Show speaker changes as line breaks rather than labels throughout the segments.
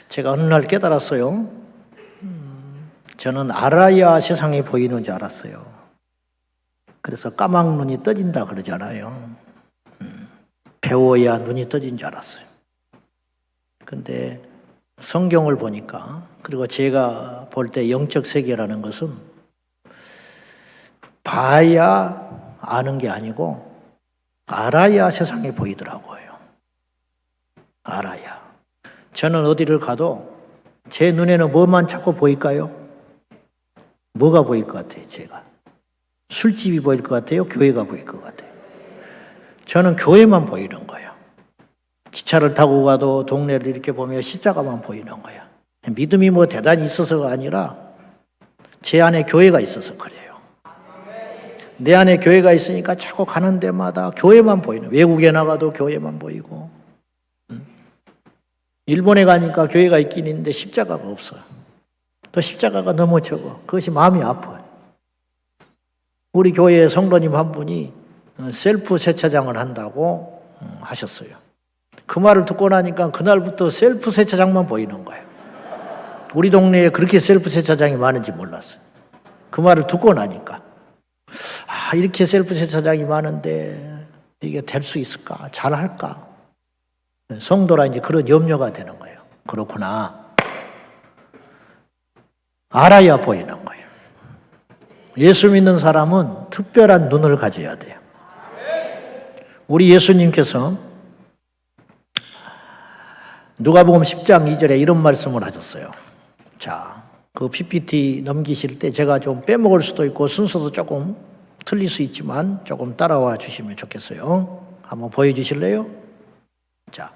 제가 어느 날 깨달았어요. 저는 알아야 세상이 보이는 줄 알았어요. 그래서 까막눈이 떠진다 그러잖아요. 배워야 눈이 떠진 줄 알았어요. 근데 성경을 보니까, 그리고 제가 볼 때 영적 세계라는 것은 봐야 아는 게 아니고 알아야 세상이 보이더라고요. 알아야. 저는 어디를 가도 제 눈에는 뭐만 자꾸 보일까요? 뭐가 보일 것 같아요, 제가? 술집이 보일 것 같아요? 교회가 보일 것 같아요? 저는 교회만 보이는 거예요. 기차를 타고 가도 동네를 이렇게 보면 십자가만 보이는 거예요. 믿음이 뭐 대단히 있어서가 아니라 제 안에 교회가 있어서 그래요. 내 안에 교회가 있으니까 자꾸 가는 데마다 교회만 보이는, 외국에 나가도 교회만 보이고, 일본에 가니까 교회가 있긴 있는데 십자가가 없어요. 또 십자가가 너무 적어. 그것이 마음이 아파요. 우리 교회 성도님 한 분이 셀프 세차장을 한다고 하셨어요. 그 말을 듣고 나니까 그날부터 셀프 세차장만 보이는 거예요. 우리 동네에 그렇게 셀프 세차장이 많은지 몰랐어요. 그 말을 듣고 나니까. 이렇게 셀프 세차장이 많은데 이게 될 수 있을까? 잘할까? 성도라 이제 그런 염려가 되는 거예요. 그렇구나. 알아야 보이는 거예요. 예수 믿는 사람은 특별한 눈을 가져야 돼요. 우리 예수님께서 누가복음 10장 2절에 이런 말씀을 하셨어요. 자, 그 PPT 넘기실 때 제가 좀 빼먹을 수도 있고 순서도 조금 틀릴 수 있지만 조금 따라와 주시면 좋겠어요. 한번 보여주실래요? 자,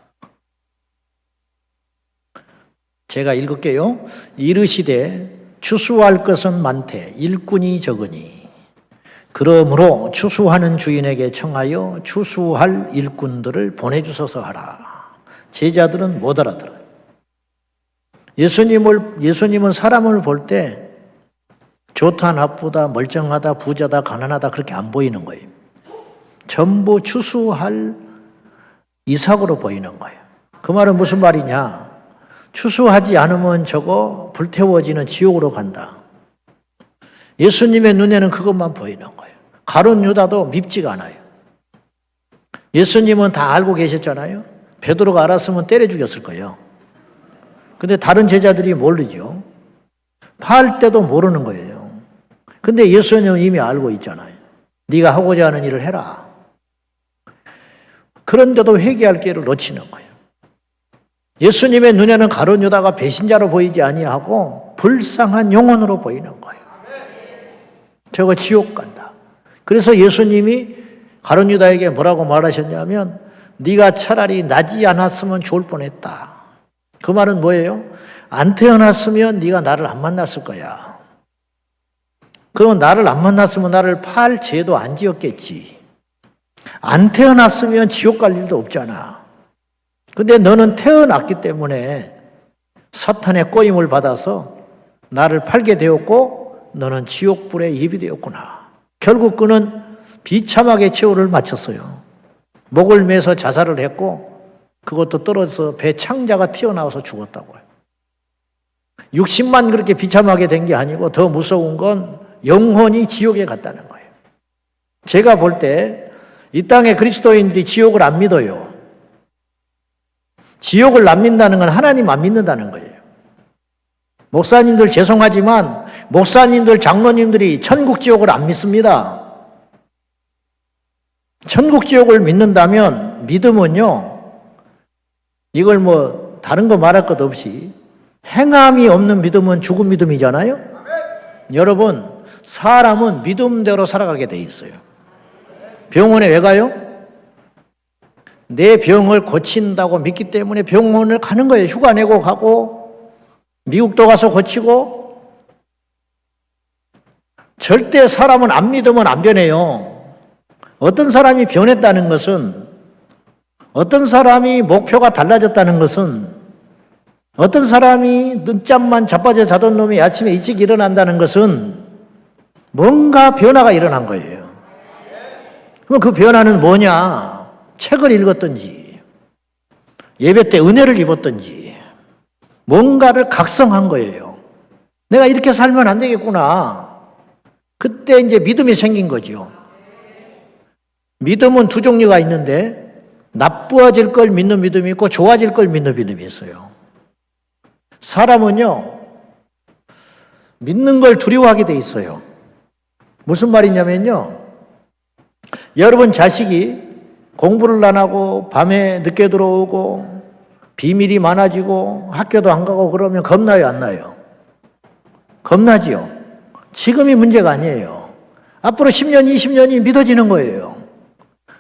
제가 읽을게요. 이르시되 추수할 것은 많되 일꾼이 적으니 그러므로 추수하는 주인에게 청하여 추수할 일꾼들을 보내주소서 하라. 제자들은 못 알아들어요. 예수님은 사람을 볼 때 좋다, 나쁘다, 멀쩡하다, 부자다, 가난하다 그렇게 안 보이는 거예요. 전부 추수할 이삭으로 보이는 거예요. 그 말은 무슨 말이냐? 추수하지 않으면 저거 불태워지는 지옥으로 간다. 예수님의 눈에는 그것만 보이는 거예요. 가룟 유다도 밉지가 않아요. 예수님은 다 알고 계셨잖아요. 베드로가 알았으면 때려 죽였을 거예요. 근데 다른 제자들이 모르죠. 팔 때도 모르는 거예요. 근데 예수님은 이미 알고 있잖아요. 네가 하고자 하는 일을 해라. 그런데도 회개할 기회를 놓치는 거예요. 예수님의 눈에는 가룟 유다가 배신자로 보이지 아니하고 불쌍한 영혼으로 보이는 거예요. 저거 지옥 간다. 그래서 예수님이 가룟 유다에게 뭐라고 말하셨냐면 네가 차라리 나지 않았으면 좋을 뻔했다. 그 말은 뭐예요? 안 태어났으면 네가 나를 안 만났을 거야. 그러면 나를 안 만났으면 나를 팔 죄도 안 지었겠지. 안 태어났으면 지옥 갈 일도 없잖아. 근데 너는 태어났기 때문에 사탄의 꼬임을 받아서 나를 팔게 되었고 너는 지옥불에 예비되었구나. 결국 그는 비참하게 최후를 마쳤어요. 목을 매서 자살을 했고 그것도 떨어져서 배 창자가 튀어나와서 죽었다고요. 60만 그렇게 비참하게 된 게 아니고 더 무서운 건 영혼이 지옥에 갔다는 거예요. 제가 볼 때 이 땅의 그리스도인들이 지옥을 안 믿어요. 지옥을 안 믿는다는 건 하나님 안 믿는다는 거예요. 목사님들 죄송하지만 목사님들, 장로님들이 천국 지옥을 안 믿습니다. 천국 지옥을 믿는다면 믿음은요, 이걸 뭐 다른 거 말할 것 없이 행함이 없는 믿음은 죽은 믿음이잖아요. 여러분, 사람은 믿음대로 살아가게 돼 있어요. 병원에 왜 가요? 내 병을 고친다고 믿기 때문에 병원을 가는 거예요. 휴가 내고 가고 미국도 가서 고치고. 절대 사람은 안 믿으면 안 변해요. 어떤 사람이 변했다는 것은, 어떤 사람이 목표가 달라졌다는 것은, 어떤 사람이 늦잠만 자빠져 자던 놈이 아침에 일찍 일어난다는 것은 뭔가 변화가 일어난 거예요. 그럼 그 변화는 뭐냐? 책을 읽었든지, 예배 때 은혜를 입었든지, 뭔가를 각성한 거예요. 내가 이렇게 살면 안 되겠구나. 그때 이제 믿음이 생긴 거죠. 믿음은 두 종류가 있는데 나쁘어질 걸 믿는 믿음이 있고 좋아질 걸 믿는 믿음이 있어요. 사람은요, 믿는 걸 두려워하게 돼 있어요. 무슨 말이냐면요, 여러분 자식이 공부를 안 하고 밤에 늦게 들어오고 비밀이 많아지고 학교도 안 가고 그러면 겁나요, 안 나요? 겁나지요. 지금이 문제가 아니에요. 앞으로 10년, 20년이 믿어지는 거예요.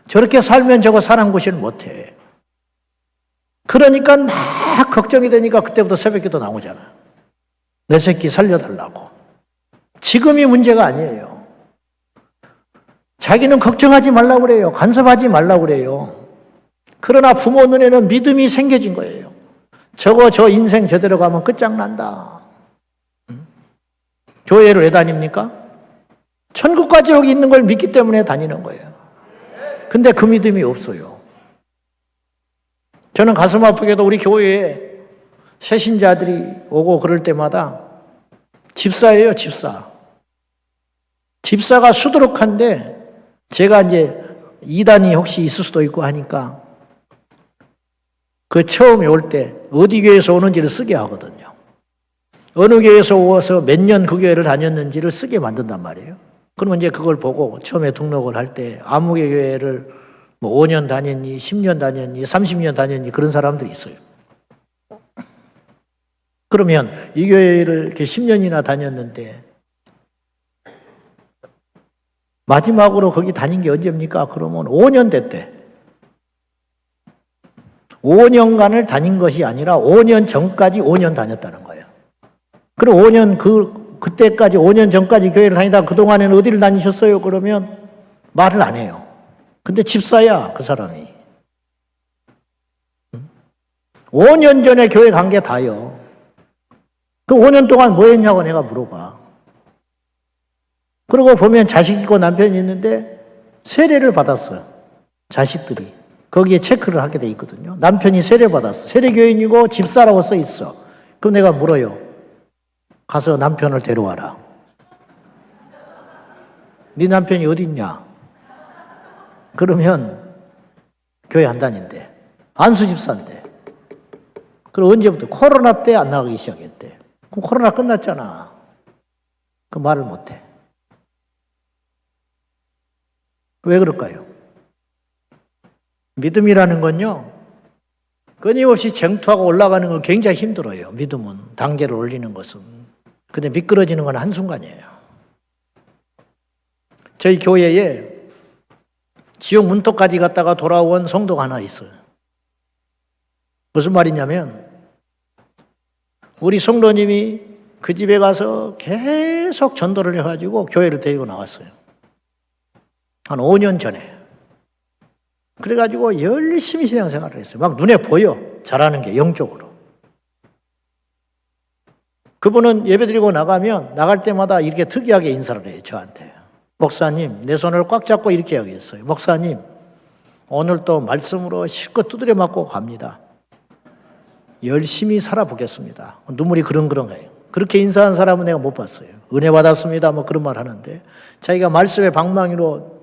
저렇게 살면 저거 사랑구실 못해. 그러니까 막 걱정이 되니까 그때부터 새벽기도 나오잖아. 내 새끼 살려달라고. 지금이 문제가 아니에요. 자기는 걱정하지 말라고 그래요. 간섭하지 말라고 그래요. 그러나 부모 눈에는 믿음이 생겨진 거예요. 저 인생 저대로 가면 끝장난다. 교회를 왜 다닙니까? 천국까지 여기 있는 걸 믿기 때문에 다니는 거예요. 근데 그 믿음이 없어요. 저는 가슴 아프게도 우리 교회에 새신자들이 오고 그럴 때마다 집사예요, 집사. 집사가 수두룩한데 제가 이제 이단이 혹시 있을 수도 있고 하니까 그 처음에 올 때 어디 교회에서 오는지를 쓰게 하거든요. 어느 교회에서 오서 몇 년 그 교회를 다녔는지를 쓰게 만든단 말이에요. 그러면 이제 그걸 보고 처음에 등록을 할 때 아무개 교회를 뭐 5년 다녔니, 10년 다녔니, 30년 다녔니 그런 사람들이 있어요. 그러면 이 교회를 이렇게 10년이나 다녔는데 마지막으로 거기 다닌 게 언제입니까? 그러면 5년 됐대. 5년간을 다닌 것이 아니라 5년 전까지 5년 다녔다는 거예요. 그럼 5년 그때까지 5년 전까지 교회를 다니다 그동안에는 어디를 다니셨어요? 그러면 말을 안 해요. 근데 집사야, 그 사람이. 5년 전에 교회 간 게 다요. 그 5년 동안 뭐 했냐고 내가 물어봐. 그러고 보면 자식 있고 남편이 있는데 세례를 받았어요. 자식들이. 거기에 체크를 하게 돼 있거든요. 남편이 세례 받았어. 세례교인이고 집사라고 써 있어. 그럼 내가 물어요. 가서 남편을 데려와라. 네 남편이 어디 있냐? 그러면 교회 안 다닌대. 안수 집사인데. 그럼 언제부터? 코로나 때 안 나가기 시작했대. 그럼 코로나 끝났잖아. 그 말을 못해. 왜 그럴까요? 믿음이라는 건요, 끊임없이 쟁투하고 올라가는 건 굉장히 힘들어요. 믿음은. 단계를 올리는 것은. 근데 미끄러지는 건 한순간이에요. 저희 교회에 지옥 문턱까지 갔다가 돌아온 성도가 하나 있어요. 무슨 말이냐면, 우리 성도님이 그 집에 가서 계속 전도를 해가지고 교회를 데리고 나왔어요. 한 5년 전에. 그래가지고 열심히 신앙생활을 했어요. 막 눈에 보여. 잘하는 게 영적으로. 그분은 예배드리고 나갈 때마다 이렇게 특이하게 인사를 해요. 저한테. 목사님, 내 손을 꽉 잡고 이렇게 이야기했어요. 목사님, 오늘 또 말씀으로 실컷 두드려 맞고 갑니다. 열심히 살아보겠습니다. 눈물이 그렁그렁해요. 그렇게 인사한 사람은 내가 못 봤어요. 은혜 받았습니다. 뭐 그런 말 하는데 자기가 말씀의 방망이로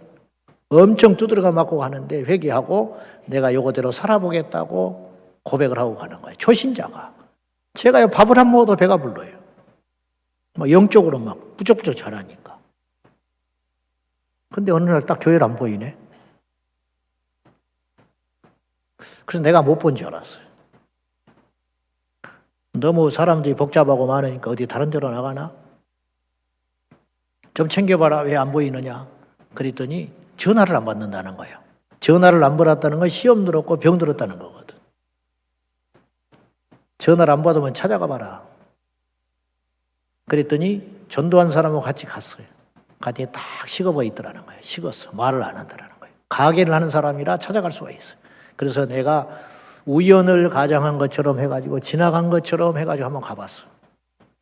엄청 두드려가 맞고 가는데 회개하고 내가 요거대로 살아보겠다고 고백을 하고 가는 거예요. 초신자가. 제가요 밥을 안 먹어도 배가 불러요. 막 영적으로 막 부쩍부쩍 자라니까. 근데 어느 날 딱 교회를 안 보이네. 그래서 내가 못 본 줄 알았어요. 너무 사람들이 복잡하고 많으니까 어디 다른 데로 나가나? 좀 챙겨봐라. 왜 안 보이느냐? 그랬더니 전화를 안 받는다는 거예요. 전화를 안 받았다는 건 시험 들었고 병 들었다는 거거든. 전화를 안 받으면 찾아가 봐라. 그랬더니 전도한 사람하고 같이 갔어요. 같이 딱 식어버 있더라는 거예요. 식었어. 말을 안 한다는 거예요. 가게를 하는 사람이라 찾아갈 수가 있어요. 그래서 내가 우연을 가장한 것처럼 해가지고 지나간 것처럼 해가지고 한번 가봤어.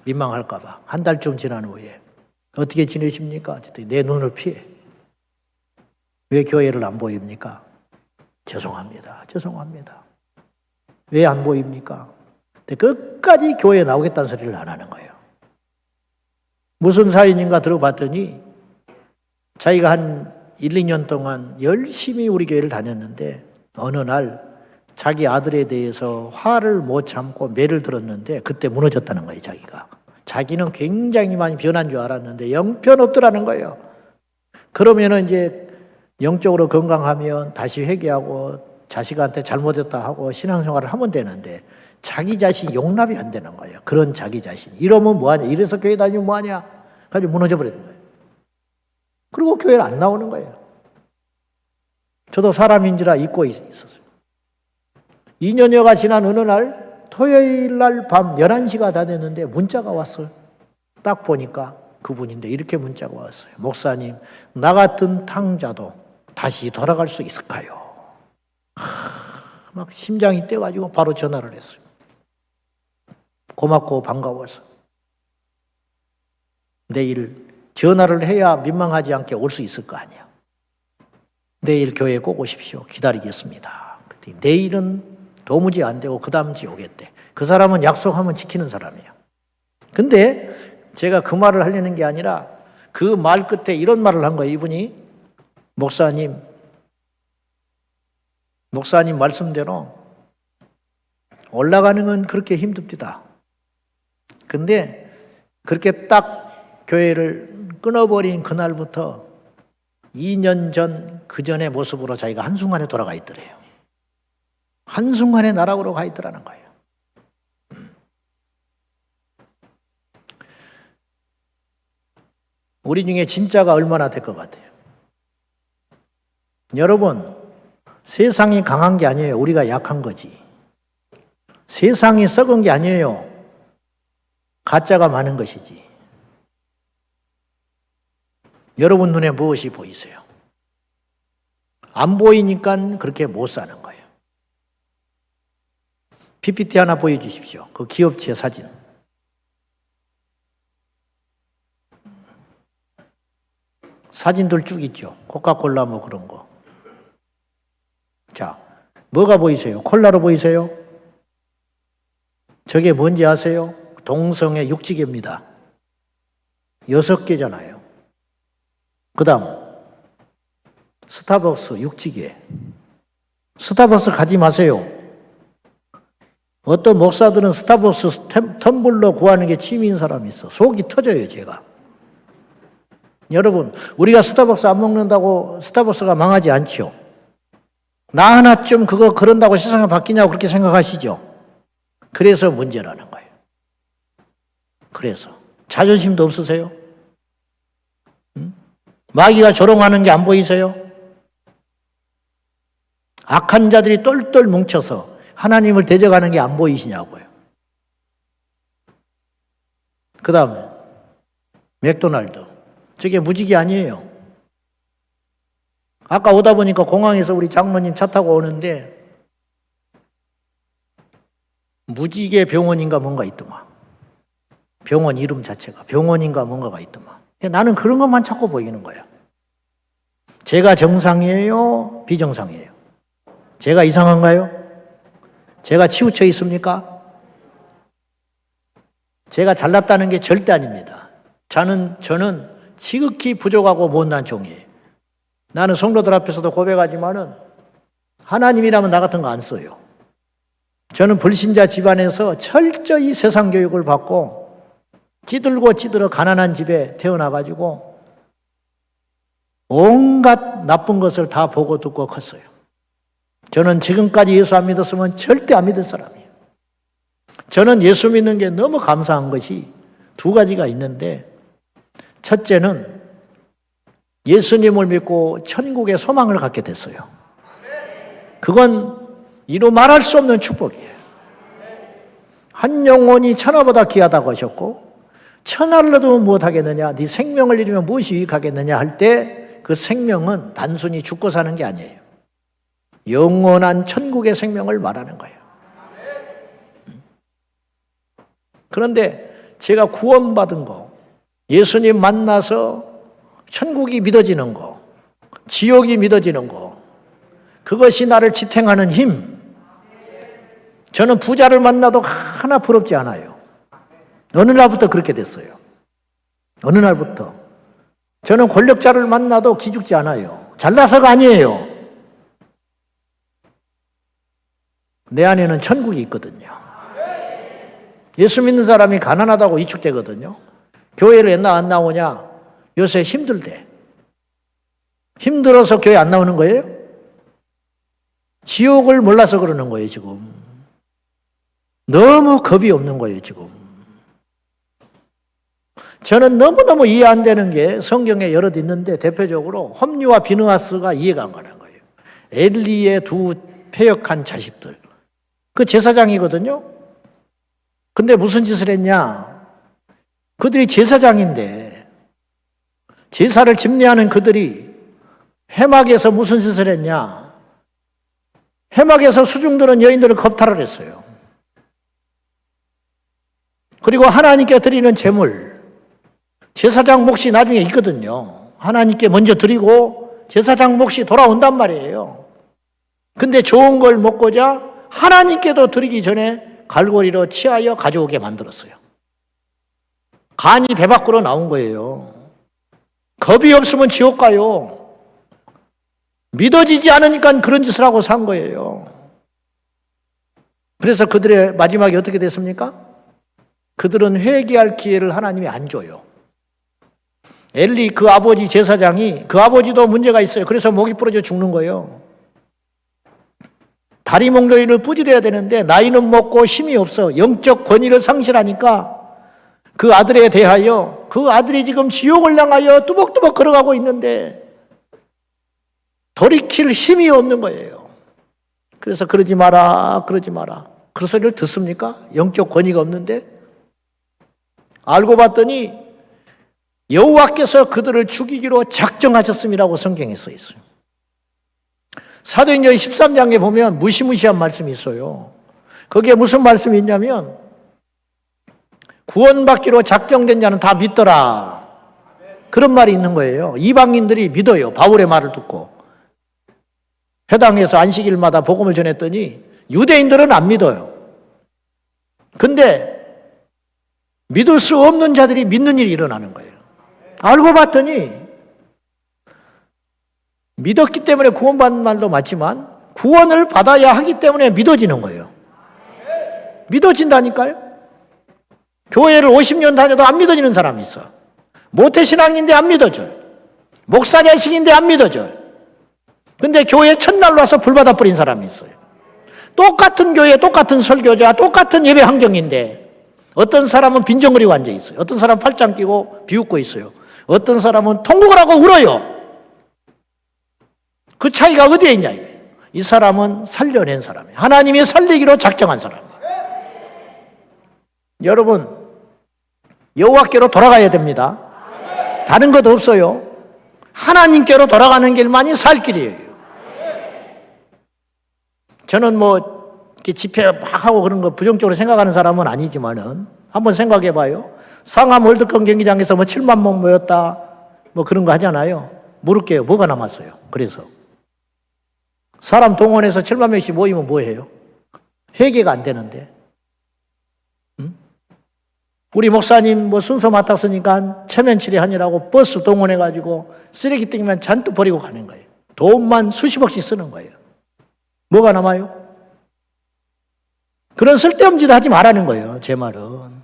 민망할까 봐. 한 달쯤 지난 후에. 어떻게 지내십니까? 내 눈을 피해. 왜 교회를 안 보입니까? 죄송합니다. 죄송합니다. 왜 안 보입니까? 근데 끝까지 교회에 나오겠다는 소리를 안 하는 거예요. 무슨 사연인가 들어봤더니 자기가 한 1, 2년 동안 열심히 우리 교회를 다녔는데 어느 날 자기 아들에 대해서 화를 못 참고 매를 들었는데 그때 무너졌다는 거예요, 자기가. 자기는 굉장히 많이 변한 줄 알았는데 영편없더라는 거예요. 그러면은 이제 영적으로 건강하면 다시 회개하고 자식한테 잘못했다 하고 신앙생활을 하면 되는데 자기 자신이 용납이 안 되는 거예요. 그런 자기 자신. 이러면 뭐하냐? 이래서 교회 다니면 뭐하냐? 가지고 무너져 버리는 거예요. 그리고 교회를 안 나오는 거예요. 저도 사람인지라 잊고 있었어요. 2년여가 지난 어느 날 토요일 날 밤 11시가 다 됐는데 문자가 왔어요. 딱 보니까 그분인데 이렇게 문자가 왔어요. 목사님, 나 같은 탕자도 다시 돌아갈 수 있을까요? 막 심장이 뛰어가지고 바로 전화를 했어요. 고맙고 반가워서. 내일 전화를 해야 민망하지 않게 올 수 있을 거 아니야. 내일 교회에 꼭 오십시오. 기다리겠습니다. 내일은 도무지 안 되고 그 다음 주에 오겠대. 그 사람은 약속하면 지키는 사람이에요. 근데 제가 그 말을 하려는 게 아니라 그 말 끝에 이런 말을 한 거예요. 이분이 목사님 말씀대로 올라가는 건 그렇게 힘듭니다. 근데 그렇게 딱 교회를 끊어버린 그날부터 2년 전 그 전의 모습으로 자기가 한순간에 돌아가 있더래요. 한순간에 나락으로 가 있더라는 거예요. 우리 중에 진짜가 얼마나 될 것 같아요? 여러분, 세상이 강한 게 아니에요. 우리가 약한 거지. 세상이 썩은 게 아니에요. 가짜가 많은 것이지. 여러분 눈에 무엇이 보이세요? 안 보이니까 그렇게 못 사는 거예요. PPT 하나 보여주십시오. 그 기업체 사진. 사진들 쭉 있죠. 코카콜라 뭐 그런 거. 자, 뭐가 보이세요? 콜라로 보이세요? 저게 뭔지 아세요? 동성애 육지계입니다. 6개잖아요. 그 다음 스타벅스 육지계. 스타벅스 가지 마세요. 어떤 목사들은 스타벅스 텀블러 구하는 게 취미인 사람이 있어. 속이 터져요, 제가. 여러분, 우리가 스타벅스 안 먹는다고 스타벅스가 망하지 않죠. 나 하나쯤 그런다고 세상이 바뀌냐고 그렇게 생각하시죠. 그래서 문제라는 거예요. 그래서 자존심도 없으세요? 마귀가 조롱하는 게 안 보이세요? 악한 자들이 똘똘 뭉쳐서 하나님을 대적하는 게 안 보이시냐고요. 그 다음에 맥도날드. 저게 무직이 아니에요. 아까 오다 보니까 공항에서 우리 장로님 차 타고 오는데 무직의 병원인가 뭔가 있더만. 병원 이름 자체가 병원인가 뭔가가 있더만. 나는 그런 것만 자꾸 보이는 거야. 제가 정상이에요? 비정상이에요? 제가 이상한가요? 제가 치우쳐 있습니까? 제가 잘났다는 게 절대 아닙니다. 저는 지극히 부족하고 못난 종이에요. 나는 성도들 앞에서도 고백하지만은 하나님이라면 나 같은 거 안 써요. 저는 불신자 집안에서 철저히 세상 교육을 받고 찌들어 가난한 집에 태어나가지고 온갖 나쁜 것을 다 보고 듣고 컸어요. 저는 지금까지 예수 안 믿었으면 절대 안 믿을 사람이에요. 저는 예수 믿는 게 너무 감사한 것이 2가지가 있는데 첫째는 예수님을 믿고 천국의 소망을 갖게 됐어요. 그건 이루 말할 수 없는 축복이에요. 한 영혼이 천하보다 귀하다고 하셨고 천하를 얻으면 무엇하겠느냐? 네 생명을 잃으면 무엇이 유익하겠느냐? 할 때 그 생명은 단순히 죽고 사는 게 아니에요. 영원한 천국의 생명을 말하는 거예요. 그런데 제가 구원받은 거, 예수님 만나서 천국이 믿어지는 거, 지옥이 믿어지는 거, 그것이 나를 지탱하는 힘. 저는 부자를 만나도 하나 부럽지 않아요. 어느 날부터 그렇게 됐어요. 어느 날부터. 저는 권력자를 만나도 기죽지 않아요. 잘나서가 아니에요. 내 안에는 천국이 있거든요. 예수 믿는 사람이 가난하다고 위축되거든요. 교회를 옛날 안 나오냐? 요새 힘들대. 힘들어서 교회 안 나오는 거예요? 지옥을 몰라서 그러는 거예요, 지금. 너무 겁이 없는 거예요, 지금. 저는 너무너무 이해 안 되는 게 성경에 여럿 있는데 대표적으로 홈리와 비느하스가 이해가 안 가는 거예요. 엘리의 두 패역한 자식들. 그 제사장이거든요. 근데 무슨 짓을 했냐? 그들이 제사장인데 제사를 집례하는 그들이 회막에서 무슨 짓을 했냐? 회막에서 수중들은 여인들을 겁탈을 했어요. 그리고 하나님께 드리는 제물, 제사장 몫이 나중에 있거든요. 하나님께 먼저 드리고 제사장 몫이 돌아온단 말이에요. 근데 좋은 걸 먹고자 하나님께도 드리기 전에 갈고리로 치하여 가져오게 만들었어요. 간이 배 밖으로 나온 거예요. 겁이 없으면 지옥 가요. 믿어지지 않으니까 그런 짓을 하고 산 거예요. 그래서 그들의 마지막이 어떻게 됐습니까? 그들은 회개할 기회를 하나님이 안 줘요. 엘리 그 아버지 제사장이 그 아버지도 문제가 있어요. 그래서 목이 부러져 죽는 거예요. 다리 몽둥이를 부지려야 되는데 나이는 먹고 힘이 없어. 영적 권위를 상실하니까 그 아들에 대하여 그 아들이 지금 지옥을 향하여 뚜벅뚜벅 걸어가고 있는데 돌이킬 힘이 없는 거예요. 그래서 그러지 마라, 그러지 마라. 그 소리를 듣습니까? 영적 권위가 없는데? 알고 봤더니 여호와께서 그들을 죽이기로 작정하셨음이라고 성경에 써 있어요. 사도행전 13장에 보면 무시무시한 말씀이 있어요. 거기에 무슨 말씀이 있냐면 구원받기로 작정된 자는 다 믿더라. 그런 말이 있는 거예요. 이방인들이 믿어요. 바울의 말을 듣고. 회당에서 안식일마다 복음을 전했더니 유대인들은 안 믿어요. 근데 믿을 수 없는 자들이 믿는 일이 일어나는 거예요. 알고 봤더니 믿었기 때문에 구원받는 말도 맞지만 구원을 받아야 하기 때문에 믿어지는 거예요. 믿어진다니까요. 교회를 50년 다녀도 안 믿어지는 사람이 있어. 모태신앙인데 안 믿어져요. 목사 자식인데 안 믿어져요. 근데 교회에 첫날 와서 불받아 버린 사람이 있어요. 똑같은 교회, 똑같은 설교자, 똑같은 예배 환경인데 어떤 사람은 빈정거리고 앉아 있어요. 어떤 사람은 팔짱 끼고 비웃고 있어요. 어떤 사람은 통곡을 하고 울어요. 그 차이가 어디에 있냐 이거예요. 이 사람은 살려낸 사람이에요. 하나님이 살리기로 작정한 사람이에요. 여러분, 여호와께로 돌아가야 됩니다. 다른 것 없어요. 하나님께로 돌아가는 길만이 살 길이에요. 저는 뭐 이렇게 집회 막 하고 그런 거 부정적으로 생각하는 사람은 아니지만은 한번 생각해 봐요. 상암 월드컵 경기장에서 뭐 7만 명 모였다 뭐 그런 거 하잖아요. 물을게요. 뭐가 남았어요? 그래서 사람 동원해서 7만 명씩 모이면 뭐 해요? 회개가 안 되는데. 우리 목사님 뭐 순서 맡았으니까 체면 치레하느라고 버스 동원해가지고 쓰레기통만 잔뜩 버리고 가는 거예요. 돈만 수십억씩 쓰는 거예요. 뭐가 남아요? 그런 쓸데없는 짓 하지 말라는 거예요. 제 말은.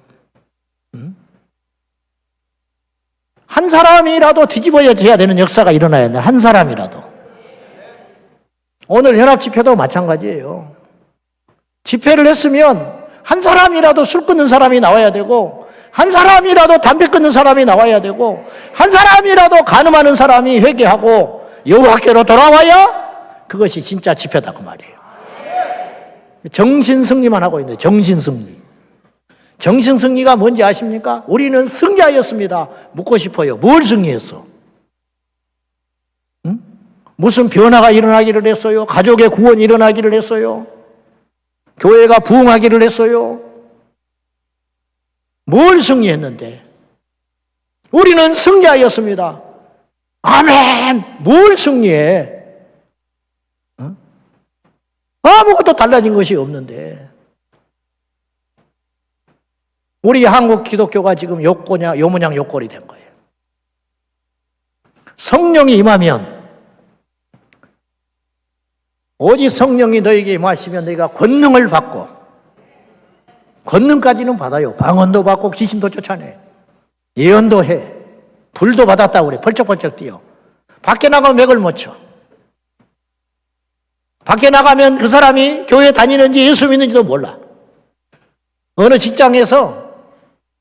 한 사람이라도 뒤집어져야 되는 역사가 일어나야 된다. 한 사람이라도. 오늘 연합 집회도 마찬가지예요. 집회를 했으면 한 사람이라도 술 끊는 사람이 나와야 되고 한 사람이라도 담배 끊는 사람이 나와야 되고 한 사람이라도 간음하는 사람이 회개하고 여호와께로 돌아와야 그것이 진짜 집회다 그 말이에요. 정신승리만 하고 있는데 정신승리. 정신승리가 뭔지 아십니까? 우리는 승리하였습니다. 묻고 싶어요. 뭘 승리했어? 무슨 변화가 일어나기를 했어요? 가족의 구원이 일어나기를 했어요? 교회가 부흥하기를 했어요? 뭘 승리했는데? 우리는 승리하였습니다. 아멘! 뭘 승리해? 아무것도 달라진 것이 없는데 우리 한국 기독교가 지금 요 모양 요꼴이 된 거예요. 성령이 임하면, 오직 성령이 너에게 임하시면 너희가 권능을 받고, 권능까지는 받아요. 방언도 받고 귀신도 쫓아내, 예언도 해, 불도 받았다고 그래. 벌쩍벌쩍 뛰어. 밖에 나가면 맥을 못 쳐. 밖에 나가면 그 사람이 교회 다니는지 예수 믿는지도 몰라. 어느 직장에서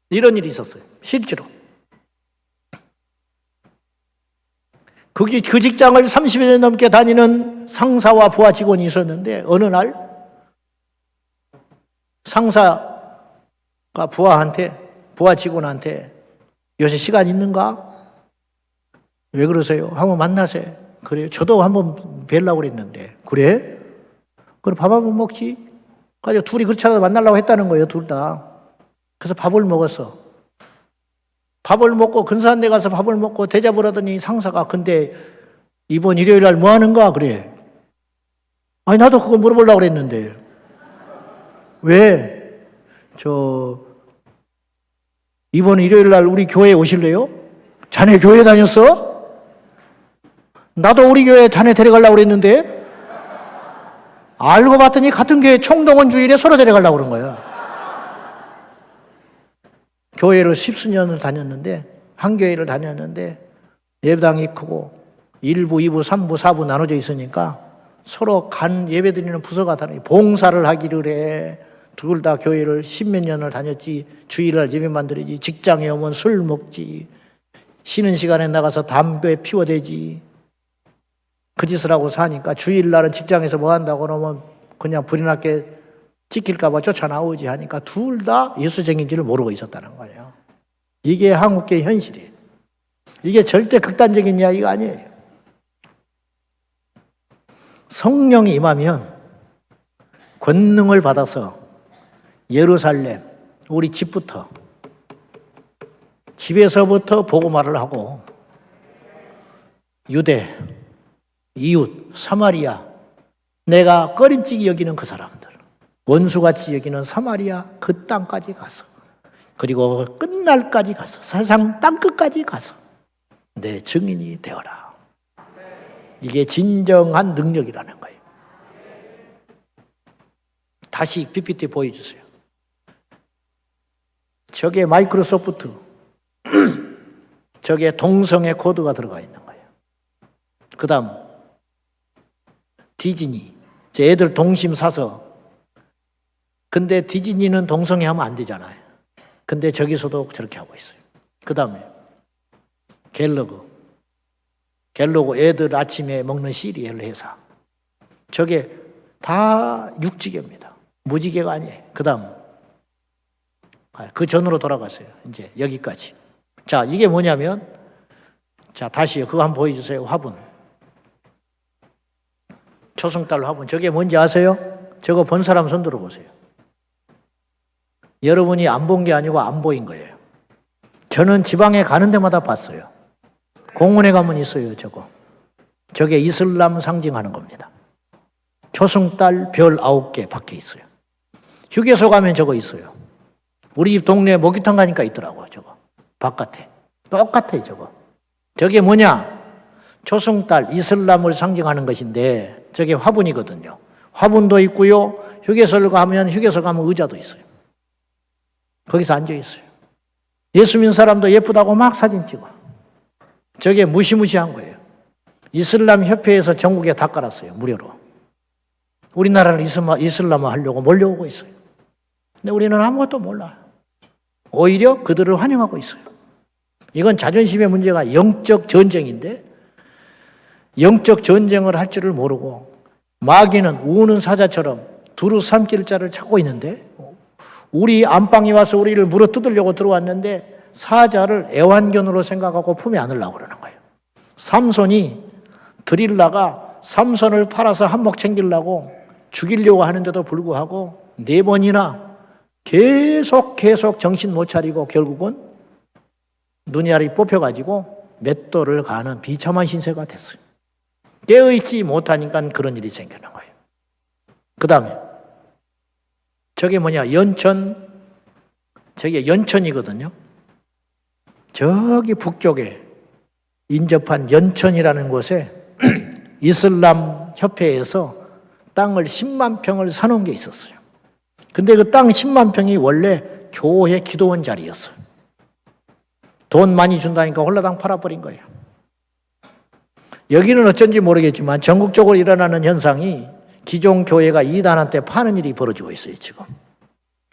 이런 일이 있었어요. 실제로. 그 직장을 30여 년 넘게 다니는 상사와 부하 직원이 있었는데, 어느 날 상사가 부하 직원한테 요새 시간 있는가? 왜 그러세요? 한번 만나세요. 그래요. 저도 한번 뵈려고 그랬는데. 그래? 그럼 밥 한번 먹지? 가지고 둘이 그렇지 않아도 만나려고 했다는 거예요, 둘 다. 그래서 밥을 먹었어. 밥을 먹고 근사한 데 가서 밥을 먹고 대접을 하더니 상사가, 근데 이번 일요일 날 뭐 하는가? 그래. 아니, 나도 그거 물어보려고 그랬는데. 왜? 이번 일요일 날 우리 교회에 오실래요? 자네 교회 다녔어? 나도 우리 교회 자네 데려가려고 그랬는데. 알고 봤더니 같은 교회 총동원 주일에 서로 데려가려고 그런 거야. 교회를 10수년을 다녔는데, 한 교회를 다녔는데, 예배당이 크고 1부, 2부, 3부, 4부 나눠져 있으니까 서로 간 예배 드리는 부서가 다르니 봉사를 하기를 해. 둘 다 교회를 10몇 년을 다녔지. 주일날 예배만 드리지. 직장에 오면 술 먹지. 쉬는 시간에 나가서 담배 피워대지. 그 짓을 하고 사니까 주일날은 직장에서 뭐 한다고 그러면 그냥 불이 나게 지킬까 봐 쫓아나오지 하니까 둘 다 예수쟁인지를 모르고 있었다는 거예요. 이게 한국교회 현실이에요. 이게 절대 극단적인 이야기가 아니에요. 성령이 임하면 권능을 받아서 예루살렘, 우리 집에서부터 복음화를 하고, 유대, 이웃, 사마리아, 내가 꺼림칙이 여기는 그 사람들, 원수같이 여기는 사마리아 그 땅까지 가서, 그리고 끝날까지 가서, 세상 땅끝까지 가서 내 증인이 되어라. 이게 진정한 능력이라는 거예요. 다시 PPT 보여주세요. 저게 마이크로소프트, 저게 동성애 코드가 들어가 있는 거예요. 그 다음 디즈니, 제 애들 동심 사서. 근데 디즈니는 동성애 하면 안 되잖아요. 근데 저기서도 저렇게 하고 있어요. 그 다음에 갤러그 애들 아침에 먹는 시리얼 회사. 저게 다 육지계입니다. 무지개가 아니에요. 그 다음 그 전으로 돌아갔어요. 이제 여기까지. 자, 이게 뭐냐면, 자, 다시요. 그거 한번 보여주세요. 화분. 초승달 화분. 저게 뭔지 아세요? 저거 본 사람 손 들어보세요. 여러분이 안 본 게 아니고 안 보인 거예요. 저는 지방에 가는 데마다 봤어요. 공원에 가면 있어요, 저거. 저게 이슬람 상징하는 겁니다. 초승달 별 9개 밖에 있어요. 휴게소 가면 저거 있어요. 우리 집 동네에 목욕탕 가니까 있더라고요, 저거. 바깥에. 똑같아요, 저거. 저게 뭐냐? 초승달, 이슬람을 상징하는 것인데, 저게 화분이거든요. 화분도 있고요. 휴게소를 가면, 휴게소 가면 의자도 있어요. 거기서 앉아 있어요. 예수 믿는 사람도 예쁘다고 막 사진 찍어. 저게 무시무시한 거예요. 이슬람 협회에서 전국에 다 깔았어요, 무료로. 우리나라를 이슬람화 하려고 몰려오고 있어요. 근데 우리는 아무것도 몰라요. 오히려 그들을 환영하고 있어요. 이건 자존심의 문제가 영적 전쟁인데, 영적 전쟁을 할 줄을 모르고 마귀는 우는 사자처럼 두루 삼킬 자를 찾고 있는데, 우리 안방에 와서 우리를 물어뜯으려고 들어왔는데 사자를 애완견으로 생각하고 품에 안으려고 그러는 거예요. 삼손이 드릴라가 삼손을 팔아서 한몫 챙기려고 죽이려고 하는데도 불구하고 4번이나 계속 정신 못 차리고 결국은 눈이 알이 뽑혀가지고 맷돌을 가는 비참한 신세가 됐어요. 깨어있지 못하니까 그런 일이 생기는 거예요. 그 다음에 저게 뭐냐? 연천 저게 연천이거든요. 저기 북쪽에 인접한 연천이라는 곳에 이슬람 협회에서 땅을 10만 평을 사놓은 게 있었어요. 근데 그 땅 10만 평이 원래 교회 기도원 자리였어요. 돈 많이 준다니까 홀라당 팔아버린 거예요. 여기는 어쩐지 모르겠지만 전국적으로 일어나는 현상이 기존 교회가 이단한테 파는 일이 벌어지고 있어요, 지금.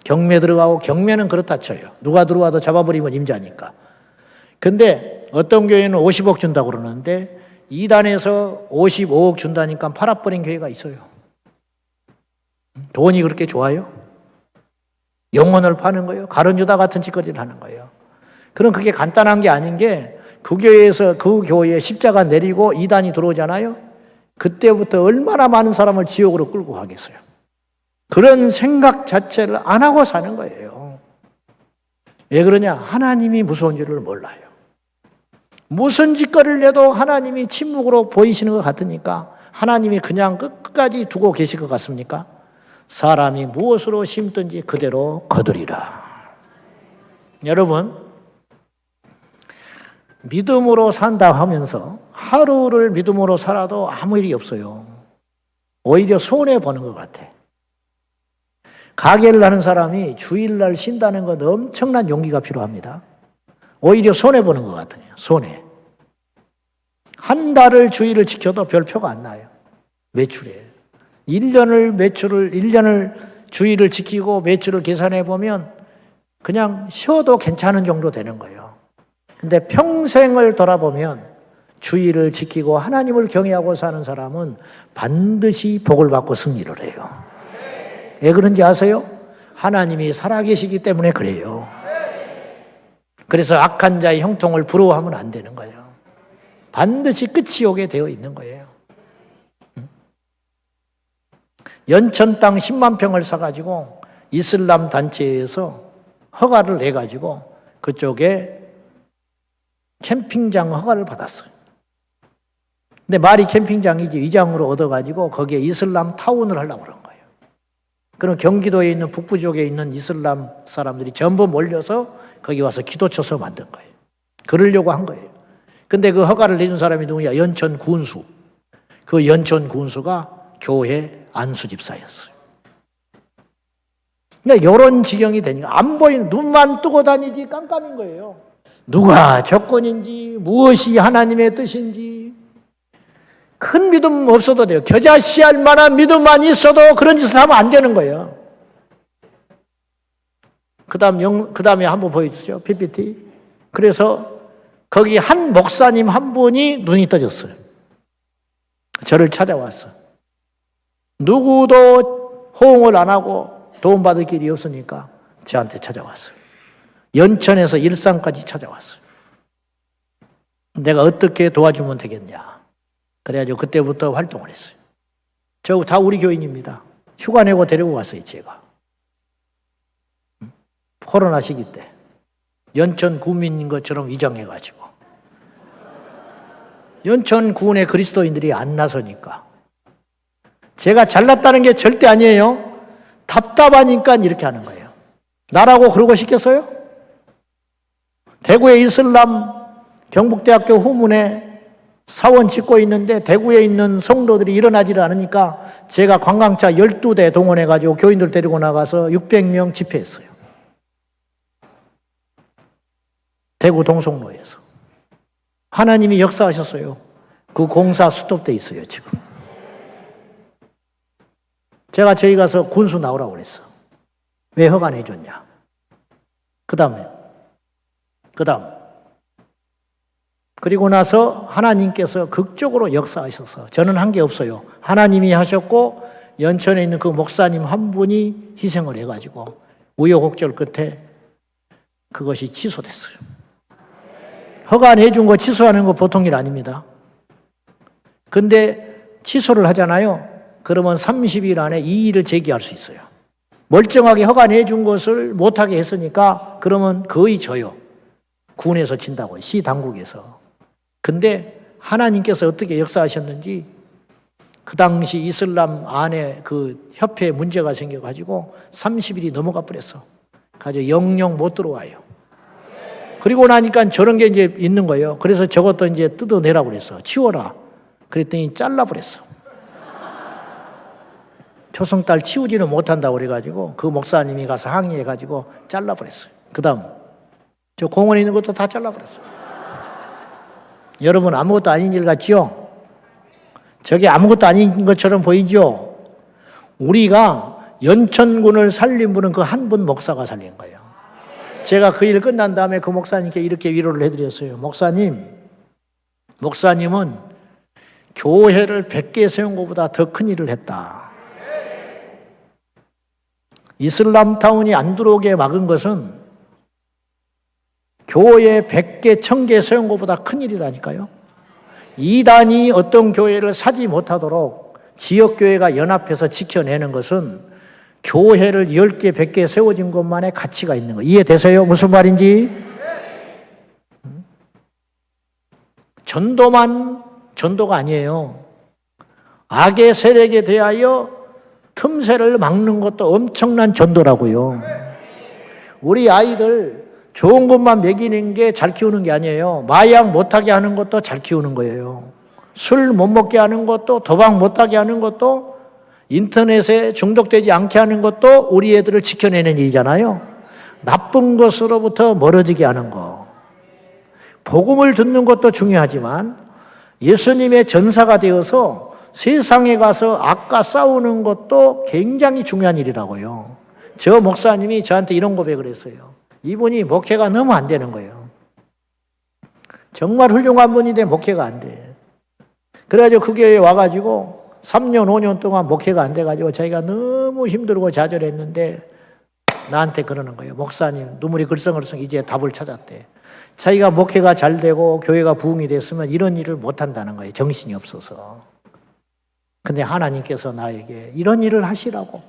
경매 들어가고, 경매는 그렇다 쳐요. 누가 들어와도 잡아버리면 임자니까. 근데 어떤 교회는 50억 준다고 그러는데 이단에서 55억 준다니까 팔아버린 교회가 있어요. 돈이 그렇게 좋아요? 영혼을 파는 거예요. 가룟 유다 같은 짓거리를 하는 거예요. 그럼 그게 간단한 게 아닌 게 그 교회에서 그 교회에 십자가 내리고 이단이 들어오잖아요. 그때부터 얼마나 많은 사람을 지옥으로 끌고 가겠어요. 그런 생각 자체를 안 하고 사는 거예요. 왜 그러냐? 하나님이 무서운 줄을 몰라요. 무슨 짓거리를 해도 하나님이 침묵으로 보이시는 것 같으니까 하나님이 그냥 끝까지 두고 계실 것 같습니까? 사람이 무엇으로 심든지 그대로 거두리라. 여러분, 믿음으로 산다 하면서 하루를 믿음으로 살아도 아무 일이 없어요. 오히려 손해보는 것 같아. 가게를 하는 사람이 주일날 쉰다는 건 엄청난 용기가 필요합니다. 오히려 손해보는 것 같아요. 손해. 한 달을 주일을 지켜도 별 표가 안 나요. 매출에. 1년을 주일을 지키고 매출을 계산해 보면 그냥 쉬어도 괜찮은 정도 되는 거예요. 근데 평생을 돌아보면 주일을 지키고 하나님을 경외하고 사는 사람은 반드시 복을 받고 승리를 해요. 왜 그런지 아세요? 하나님이 살아계시기 때문에 그래요. 그래서 악한 자의 형통을 부러워하면 안 되는 거예요. 반드시 끝이 오게 되어 있는 거예요. 연천 땅 10만 평을 사가지고 이슬람 단체에서 허가를 내가지고 그쪽에 캠핑장 허가를 받았어요. 근데 말이 캠핑장이지 위장으로 얻어가지고 거기에 이슬람 타운을 하려고 그런 거예요. 그럼 경기도에 있는 북부 지역에 있는 이슬람 사람들이 전부 몰려서 거기 와서 기도 쳐서 만든 거예요. 그러려고 한 거예요. 근데 그 허가를 내준 사람이 누구냐? 연천 군수. 그 연천 군수가 교회 안수집사였어요. 그러니까 이런 지경이 되니까 안 보이는, 눈만 뜨고 다니지 깜깜인 거예요. 누가 조건인지 무엇이 하나님의 뜻인지 큰 믿음 없어도 돼요. 겨자씨할 만한 믿음만 있어도 그런 짓을 하면 안 되는 거예요. 그 다음에 한번 보여주세요. PPT. 그래서 거기 한 목사님 한 분이 눈이 떠졌어요. 저를 찾아왔어. 누구도 호응을 안 하고 도움받을 길이 없으니까 저한테 찾아왔어요. 연천에서 일산까지 찾아왔어요. 내가 어떻게 도와주면 되겠냐. 그래가지고 그때부터 활동을 했어요. 저 다 우리 교인입니다. 휴가 내고 데리고 왔어요, 제가. 코로나 시기 때. 연천 구민인 것처럼 위장해가지고. 연천 구원의 그리스도인들이 안 나서니까. 제가 잘났다는 게 절대 아니에요. 답답하니까 이렇게 하는 거예요. 나라고 그러고 싶겠어요? 대구의 이슬람 경북대학교 후문에 사원 짓고 있는데 대구에 있는 성도들이 일어나지를 않으니까 제가 관광차 12대 동원해가지고 교인들 데리고 나가서 600명 집회했어요. 대구 동성로에서. 하나님이 역사하셨어요. 그 공사 스톱돼 있어요, 지금. 제가 저희 가서 군수 나오라고 그랬어. 왜 허가 내줬냐. 그 다음 그리고 나서 하나님께서 극적으로 역사하셔서 저는 한 게 없어요. 하나님이 하셨고 연천에 있는 그 목사님 한 분이 희생을 해가지고 우여곡절 끝에 그것이 취소됐어요. 허가 내준 거 취소하는 거 보통 일 아닙니다. 근데 취소를 하잖아요. 그러면 30일 안에 이의를 제기할 수 있어요. 멀쩡하게 허가 내준 것을 못하게 했으니까 그러면 거의 져요. 군에서 진다고요. 시 당국에서. 근데 하나님께서 어떻게 역사하셨는지 그 당시 이슬람 안에 그 협회에 문제가 생겨가지고 30일이 넘어가 버렸어. 가지고 영영 못 들어와요. 그리고 나니까 저런 게 이제 있는 거예요. 그래서 저것도 이제 뜯어내라고 그랬어. 치워라. 그랬더니 잘라버렸어. 초승달 치우지는 못한다고 그래가지고 그 목사님이 가서 항의해가지고 잘라버렸어요. 그 다음 저 공원에 있는 것도 다 잘라버렸어요. 여러분 아무것도 아닌 일 같지요? 저게 아무것도 아닌 것처럼 보이죠? 우리가 연천군을 살린 분은 그 한 분 목사가 살린 거예요. 제가 그 일 끝난 다음에 그 목사님께 이렇게 위로를 해드렸어요. 목사님은 교회를 100개 세운 것보다 더 큰 일을 했다. 이슬람 타운이 안 들어오게 막은 것은 교회 100개, 1000개 세운 것보다 큰 일이라니까요. 이단이 어떤 교회를 사지 못하도록 지역교회가 연합해서 지켜내는 것은 교회를 10개, 100개 세워진 것만의 가치가 있는 거예요. 이해되세요? 무슨 말인지? 전도만 전도가 아니에요. 악의 세력에 대하여 틈새를 막는 것도 엄청난 전도라고요. 우리 아이들 좋은 것만 먹이는 게 잘 키우는 게 아니에요. 마약 못하게 하는 것도 잘 키우는 거예요. 술 못 먹게 하는 것도, 도박 못하게 하는 것도, 인터넷에 중독되지 않게 하는 것도 우리 애들을 지켜내는 일이잖아요. 나쁜 것으로부터 멀어지게 하는 거. 복음을 듣는 것도 중요하지만 예수님의 전사가 되어서 세상에 가서 악과 싸우는 것도 굉장히 중요한 일이라고요. 저 목사님이 저한테 이런 고백을 했어요. 이분이 목회가 너무 안 되는 거예요. 정말 훌륭한 분인데 목회가 안 돼. 그래가지고 그 교회에 와가지고 3년, 5년 동안 목회가 안 돼가지고 자기가 너무 힘들고 좌절했는데 나한테 그러는 거예요. 목사님, 눈물이 글썽글썽 이제 답을 찾았대. 자기가 목회가 잘 되고 교회가 부흥이 됐으면 이런 일을 못 한다는 거예요. 정신이 없어서. 근데 하나님께서 나에게 이런 일을 하시라고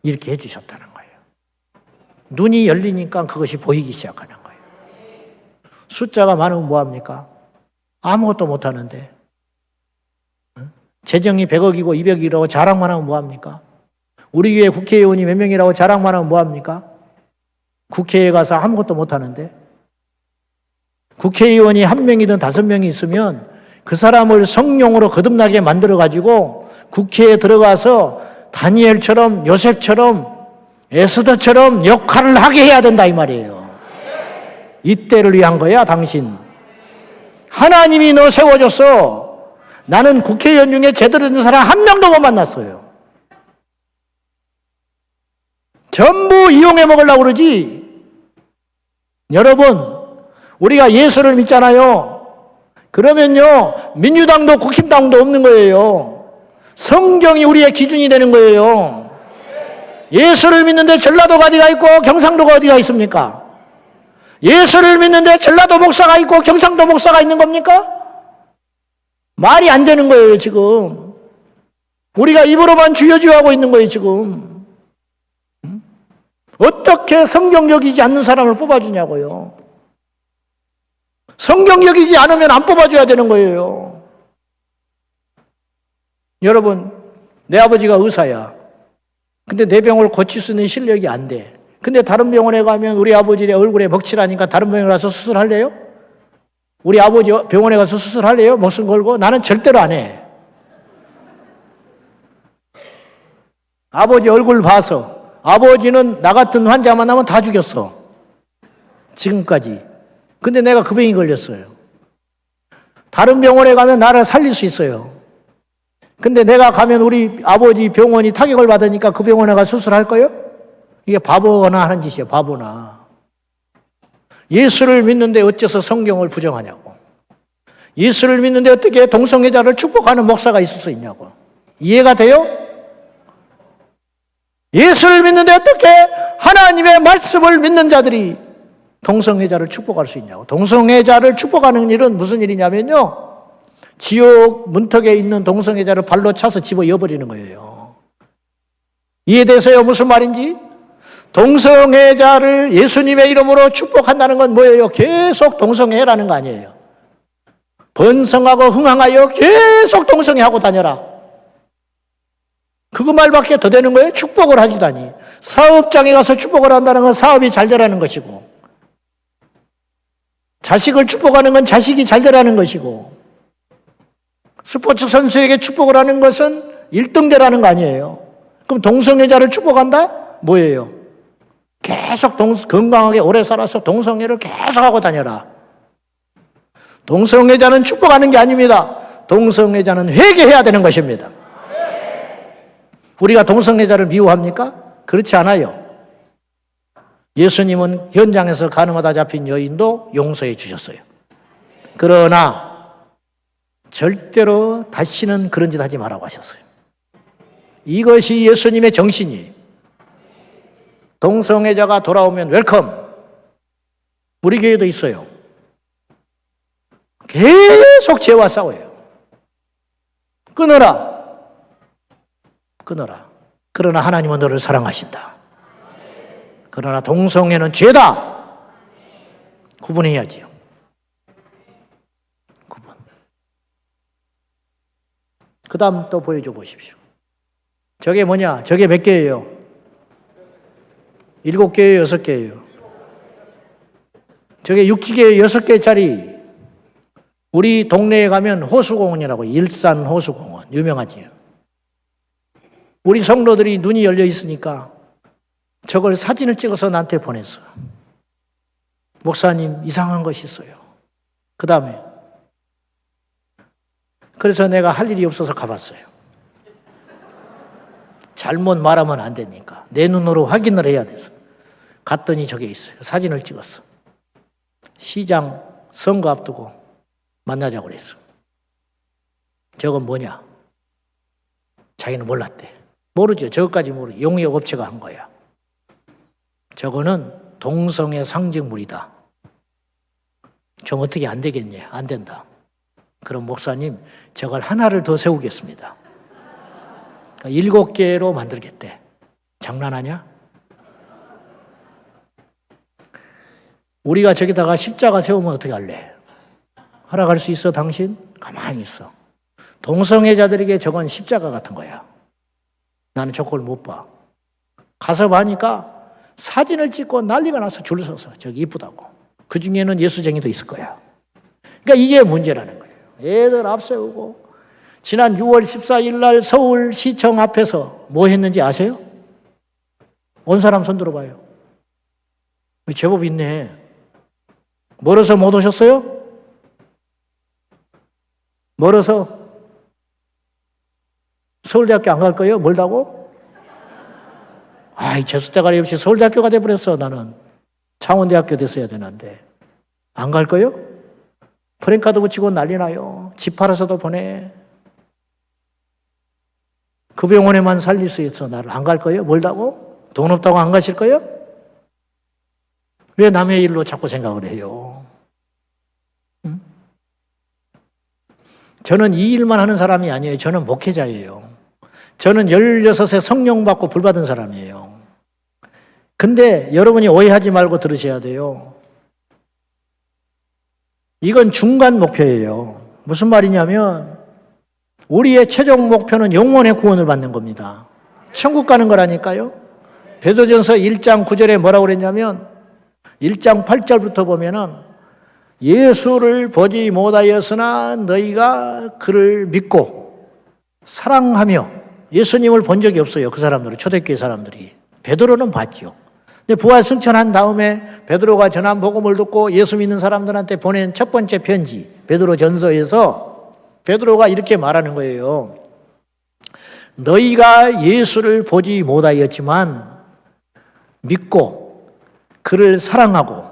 이렇게 해주셨다는 거예요. 눈이 열리니까 그것이 보이기 시작하는 거예요. 숫자가 많으면 뭐합니까? 아무것도 못하는데. 재정이 100억이고 200억이라고 자랑만 하면 뭐합니까? 우리 교회 국회의원이 몇 명이라고 자랑만 하면 뭐합니까? 국회에 가서 아무것도 못하는데. 국회의원이 1명이든 5명이 있으면 그 사람을 성령으로 거듭나게 만들어가지고 국회에 들어가서 다니엘처럼 요셉처럼 에스더처럼 역할을 하게 해야 된다 이 말이에요. 이때를 위한 거야 당신. 하나님이 너 세워줬어. 나는 국회의원 중에 제대로 된 사람 한 명도 못 만났어요. 전부 이용해 먹으려고 그러지. 여러분 우리가 예수를 믿잖아요. 그러면요 민주당도 국힘당도 없는 거예요. 성경이 우리의 기준이 되는 거예요. 예수를 믿는데 전라도가 어디가 있고 경상도가 어디가 있습니까? 예수를 믿는데 전라도 목사가 있고 경상도 목사가 있는 겁니까? 말이 안 되는 거예요 지금. 우리가 입으로만 주여주여 하고 있는 거예요 지금. 어떻게 성경적이지 않는 사람을 뽑아주냐고요. 성경적이지 않으면 안 뽑아줘야 되는 거예요. 여러분 내 아버지가 의사야. 근데 내 병을 고칠 수 있는 실력이 안 돼. 근데 다른 병원에 가면 우리 아버지 얼굴에 먹칠하니까 다른 병원에 가서 수술할래요? 우리 아버지 병원에 가서 수술할래요? 목숨 걸고? 나는 절대로 안 해. 아버지 얼굴 봐서. 아버지는 나 같은 환자만 나면 다 죽였어. 지금까지. 근데 내가 그 병이 걸렸어요. 다른 병원에 가면 나를 살릴 수 있어요. 근데 내가 가면 우리 아버지 병원이 타격을 받으니까 그 병원에 가서 수술할 거예요? 이게 바보나 하는 짓이에요. 바보나. 예수를 믿는데 어째서 성경을 부정하냐고. 예수를 믿는데 어떻게 동성애자를 축복하는 목사가 있을 수 있냐고. 이해가 돼요? 예수를 믿는데 어떻게 하나님의 말씀을 믿는 자들이 동성애자를 축복할 수 있냐고. 동성애자를 축복하는 일은 무슨 일이냐면요. 지옥 문턱에 있는 동성애자를 발로 차서 집어넣어버리는 거예요. 이해되세요? 무슨 말인지? 동성애자를 예수님의 이름으로 축복한다는 건 뭐예요? 계속 동성애라는 거 아니에요. 번성하고 흥황하여 계속 동성애하고 다녀라. 그거 말밖에 더 되는 거예요? 축복을 하지다니. 사업장에 가서 축복을 한다는 건 사업이 잘 되라는 것이고, 자식을 축복하는 건 자식이 잘 되라는 것이고, 스포츠 선수에게 축복을 하는 것은 1등 되라는 거 아니에요. 그럼 동성애자를 축복한다? 뭐예요? 계속 건강하게 오래 살아서 동성애를 계속 하고 다녀라. 동성애자는 축복하는 게 아닙니다. 동성애자는 회개해야 되는 것입니다. 우리가 동성애자를 미워합니까? 그렇지 않아요. 예수님은 현장에서 간음하다 잡힌 여인도 용서해 주셨어요. 그러나 절대로 다시는 그런 짓 하지 말라고 하셨어요. 이것이 예수님의 정신이에요. 동성애자가 돌아오면 웰컴. 우리 교회도 있어요. 계속 죄와 싸워요. 끊어라. 끊어라. 그러나 하나님은 너를 사랑하신다. 그러나 동성애는 죄다. 구분해야지요. 구분. 그 다음 또 보여줘 보십시오. 저게 뭐냐? 저게 몇 개예요? 7개예요? 6개예요? 저게 6기계 6개짜리. 우리 동네에 가면 호수공원이라고, 일산 호수공원 유명하지요. 우리 성도들이 눈이 열려 있으니까 저걸 사진을 찍어서 나한테 보냈어. 목사님, 이상한 것이 있어요. 그 다음에 그래서 내가 할 일이 없어서 가봤어요. 잘못 말하면 안 되니까 내 눈으로 확인을 해야 돼서 갔더니 저게 있어요. 사진을 찍었어. 시장 선거 앞두고 만나자고 그랬어. 저건 뭐냐? 자기는 몰랐대. 모르죠. 저것까지 모르죠. 용역업체가 한 거야. 저거는 동성애 상징물이다. 좀 어떻게 안 되겠냐? 안 된다. 그럼 목사님, 저걸 하나를 더 세우겠습니다. 그러니까 7개로 만들겠대. 장난하냐? 우리가 저기다가 십자가 세우면 어떻게 할래? 허락할 수 있어, 당신? 가만히 있어. 동성애자들에게 저건 십자가 같은 거야. 나는 저걸 못 봐. 가서 봐니까 사진을 찍고 난리가 나서 줄 서서 저기 이쁘다고. 그 중에는 예수쟁이도 있을 거야. 그러니까 이게 문제라는 거예요. 애들 앞세우고. 지난 6월 14일 날 서울시청 앞에서 뭐 했는지 아세요? 온 사람 손 들어봐요. 제법 있네. 멀어서 못 오셨어요? 멀어서? 서울대학교 안 갈 거예요? 멀다고? 아이, 재수대가리 없이 서울대학교가 돼버렸어, 나는. 창원대학교 됐어야 되는데. 안 갈 거예요? 프랭카드 붙이고 난리 나요. 집 팔아서도 보내. 그 병원에만 살릴 수 있어, 나를. 안 갈 거예요? 멀다고? 돈 없다고 안 가실 거예요? 왜 남의 일로 자꾸 생각을 해요? 응? 저는 이 일만 하는 사람이 아니에요. 저는 목회자예요. 저는 16세 성령 받고 불 받은 사람이에요. 근데 여러분이 오해하지 말고 들으셔야 돼요. 이건 중간 목표예요. 무슨 말이냐면 우리의 최종 목표는 영혼의 구원을 받는 겁니다. 천국 가는 거라니까요. 베드로전서 1장 9절에 뭐라고 그랬냐면 1장 8절부터 보면은 예수를 보지 못하였으나 너희가 그를 믿고 사랑하며, 예수님을 본 적이 없어요. 그 사람들은, 초대교회 사람들이. 베드로는 봤죠. 근데 부활 승천한 다음에 베드로가 전한 복음을 듣고 예수 믿는 사람들한테 보낸 첫 번째 편지, 베드로전서에서 베드로가 이렇게 말하는 거예요. 너희가 예수를 보지 못하였지만 믿고 그를 사랑하고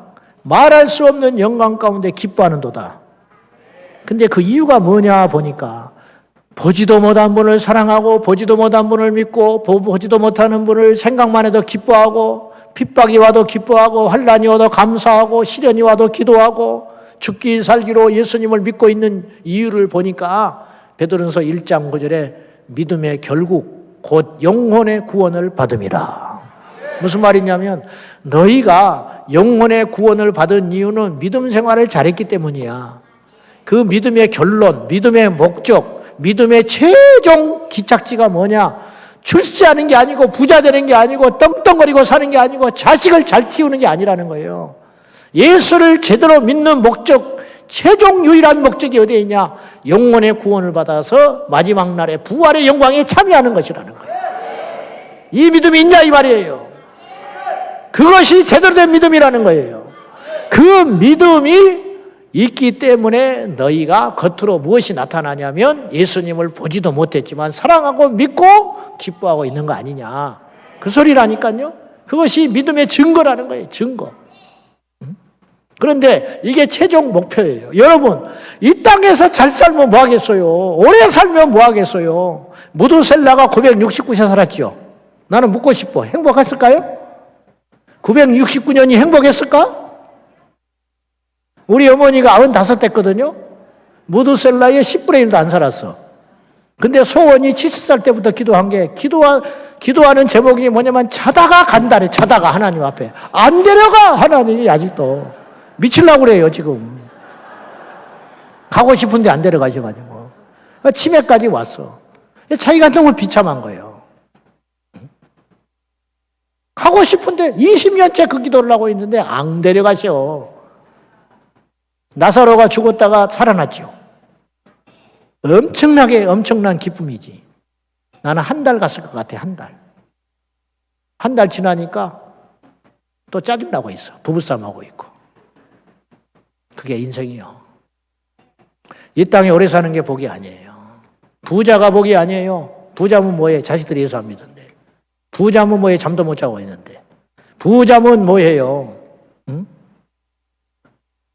말할 수 없는 영광 가운데 기뻐하는도다. 근데 그 이유가 뭐냐 보니까 보지도 못한 분을 사랑하고 보지도 못한 분을 믿고 보지도 못하는 분을 생각만 해도 기뻐하고 핍박이 와도 기뻐하고 환난이 와도 감사하고 시련이 와도 기도하고 죽기 살기로 예수님을 믿고 있는 이유를 보니까 베드로전서 1장 9절에 믿음의 결국 곧 영혼의 구원을 받음이라. 무슨 말이냐면 너희가 영혼의 구원을 받은 이유는 믿음 생활을 잘했기 때문이야. 그 믿음의 결론, 믿음의 목적, 믿음의 최종 기착지가 뭐냐? 출세하는 게 아니고 부자 되는 게 아니고 떵떵거리고 사는 게 아니고 자식을 잘 키우는 게 아니라는 거예요. 예수를 제대로 믿는 목적, 최종 유일한 목적이 어디에 있냐? 영혼의 구원을 받아서 마지막 날에 부활의 영광에 참여하는 것이라는 거예요. 이 믿음이 있냐 이 말이에요. 그것이 제대로 된 믿음이라는 거예요. 그 믿음이 있기 때문에 너희가 겉으로 무엇이 나타나냐면 예수님을 보지도 못했지만 사랑하고 믿고 기뻐하고 있는 거 아니냐. 그 소리라니까요. 그것이 믿음의 증거라는 거예요. 증거. 그런데 이게 최종 목표예요. 여러분, 이 땅에서 잘 살면 뭐 하겠어요? 오래 살면 뭐 하겠어요? 무두셀라가 969세 살았죠. 나는 묻고 싶어. 행복했을까요? 969년이 행복했을까? 우리 어머니가 95 됐거든요. 무두셀라의 10분의 1도 안 살았어. 근데 소원이 70살 때부터 기도한 게 기도하는 제목이 뭐냐면 자다가 간다래. 자다가 하나님 앞에. 안 데려가 하나님이 아직도. 미치려고 그래요 지금. 가고 싶은데 안 데려가셔가지고. 치매까지 왔어. 자기가 너무 비참한 거예요. 가고 싶은데 20년째 그 기도를 하고 있는데 안 데려가셔. 나사로가 죽었다가 살아났죠. 엄청난 기쁨이지. 나는 한 달 갔을 것 같아. 한 달. 한 달 지나니까 또 짜증나고 있어. 부부싸움하고 있고. 그게 인생이요. 이 땅에 오래 사는 게 복이 아니에요. 부자가 복이 아니에요. 부자면 뭐해? 자식들이 예수 안 믿는데. 부자면 뭐해? 잠도 못 자고 있는데. 부자면 뭐해요? 응?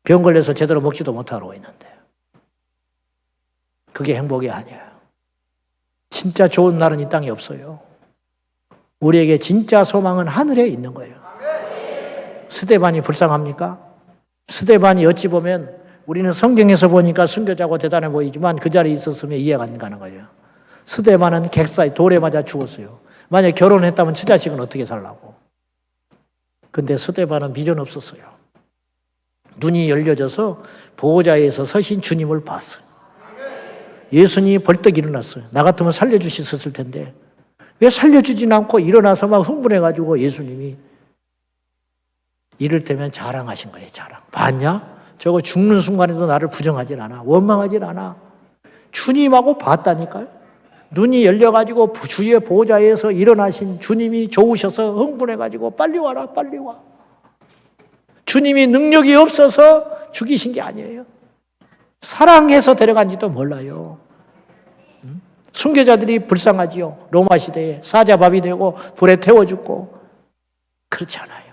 병 걸려서 제대로 먹지도 못하고 있는데. 그게 행복이 아니에요. 진짜 좋은 날은 이 땅에 없어요. 우리에게 진짜 소망은 하늘에 있는 거예요. 스데반이 불쌍합니까? 스데반이 어찌 보면 우리는 성경에서 보니까 순교자고 대단해 보이지만 그 자리에 있었으면 이해가 안 가는 거예요. 스데반은 객사에 돌에 맞아 죽었어요. 만약에 결혼했다면 저 자식은 어떻게 살라고. 근데 스데반은 미련 없었어요. 눈이 열려져서 보호자에서 서신 주님을 봤어요. 예수님이 벌떡 일어났어요. 나 같으면 살려주셨을 텐데 왜 살려주진 않고 일어나서 막 흥분해가지고 예수님이 이를테면 자랑하신 거예요. 자랑. 봤냐? 저거 죽는 순간에도 나를 부정하진 않아. 원망하진 않아. 주님하고 봤다니까요. 눈이 열려가지고 주의 보호자에서 일어나신 주님이 좋으셔서 흥분해가지고 빨리 와라 빨리 와. 주님이 능력이 없어서 죽이신 게 아니에요. 사랑해서 데려간지도 몰라요. 순교자들이 불쌍하지요. 로마 시대에 사자밥이 되고 불에 태워 죽고. 그렇지 않아요.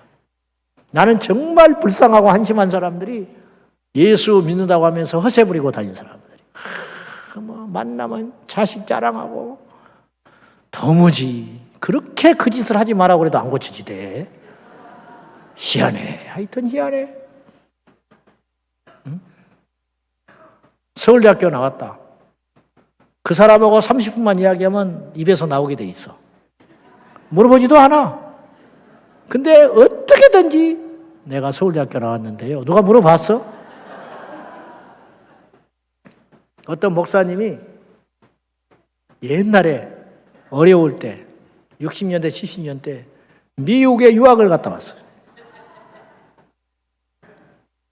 나는 정말 불쌍하고 한심한 사람들이 예수 믿는다고 하면서 허세 부리고 다닌 사람들이. 뭐 만나면 자식 자랑하고 도무지 그렇게 그 짓을 하지 마라고 그래도 안 고쳐지대. 희한해. 하여튼 희한해. 응? 서울대학교 나왔다. 그 사람하고 30분만 이야기하면 입에서 나오게 돼 있어. 물어보지도 않아. 근데 어떻게든지 내가 서울대학교 나왔는데요. 누가 물어봤어? 어떤 목사님이 옛날에 어려울 때 60년대 70년대 미국에 유학을 갔다 왔어요.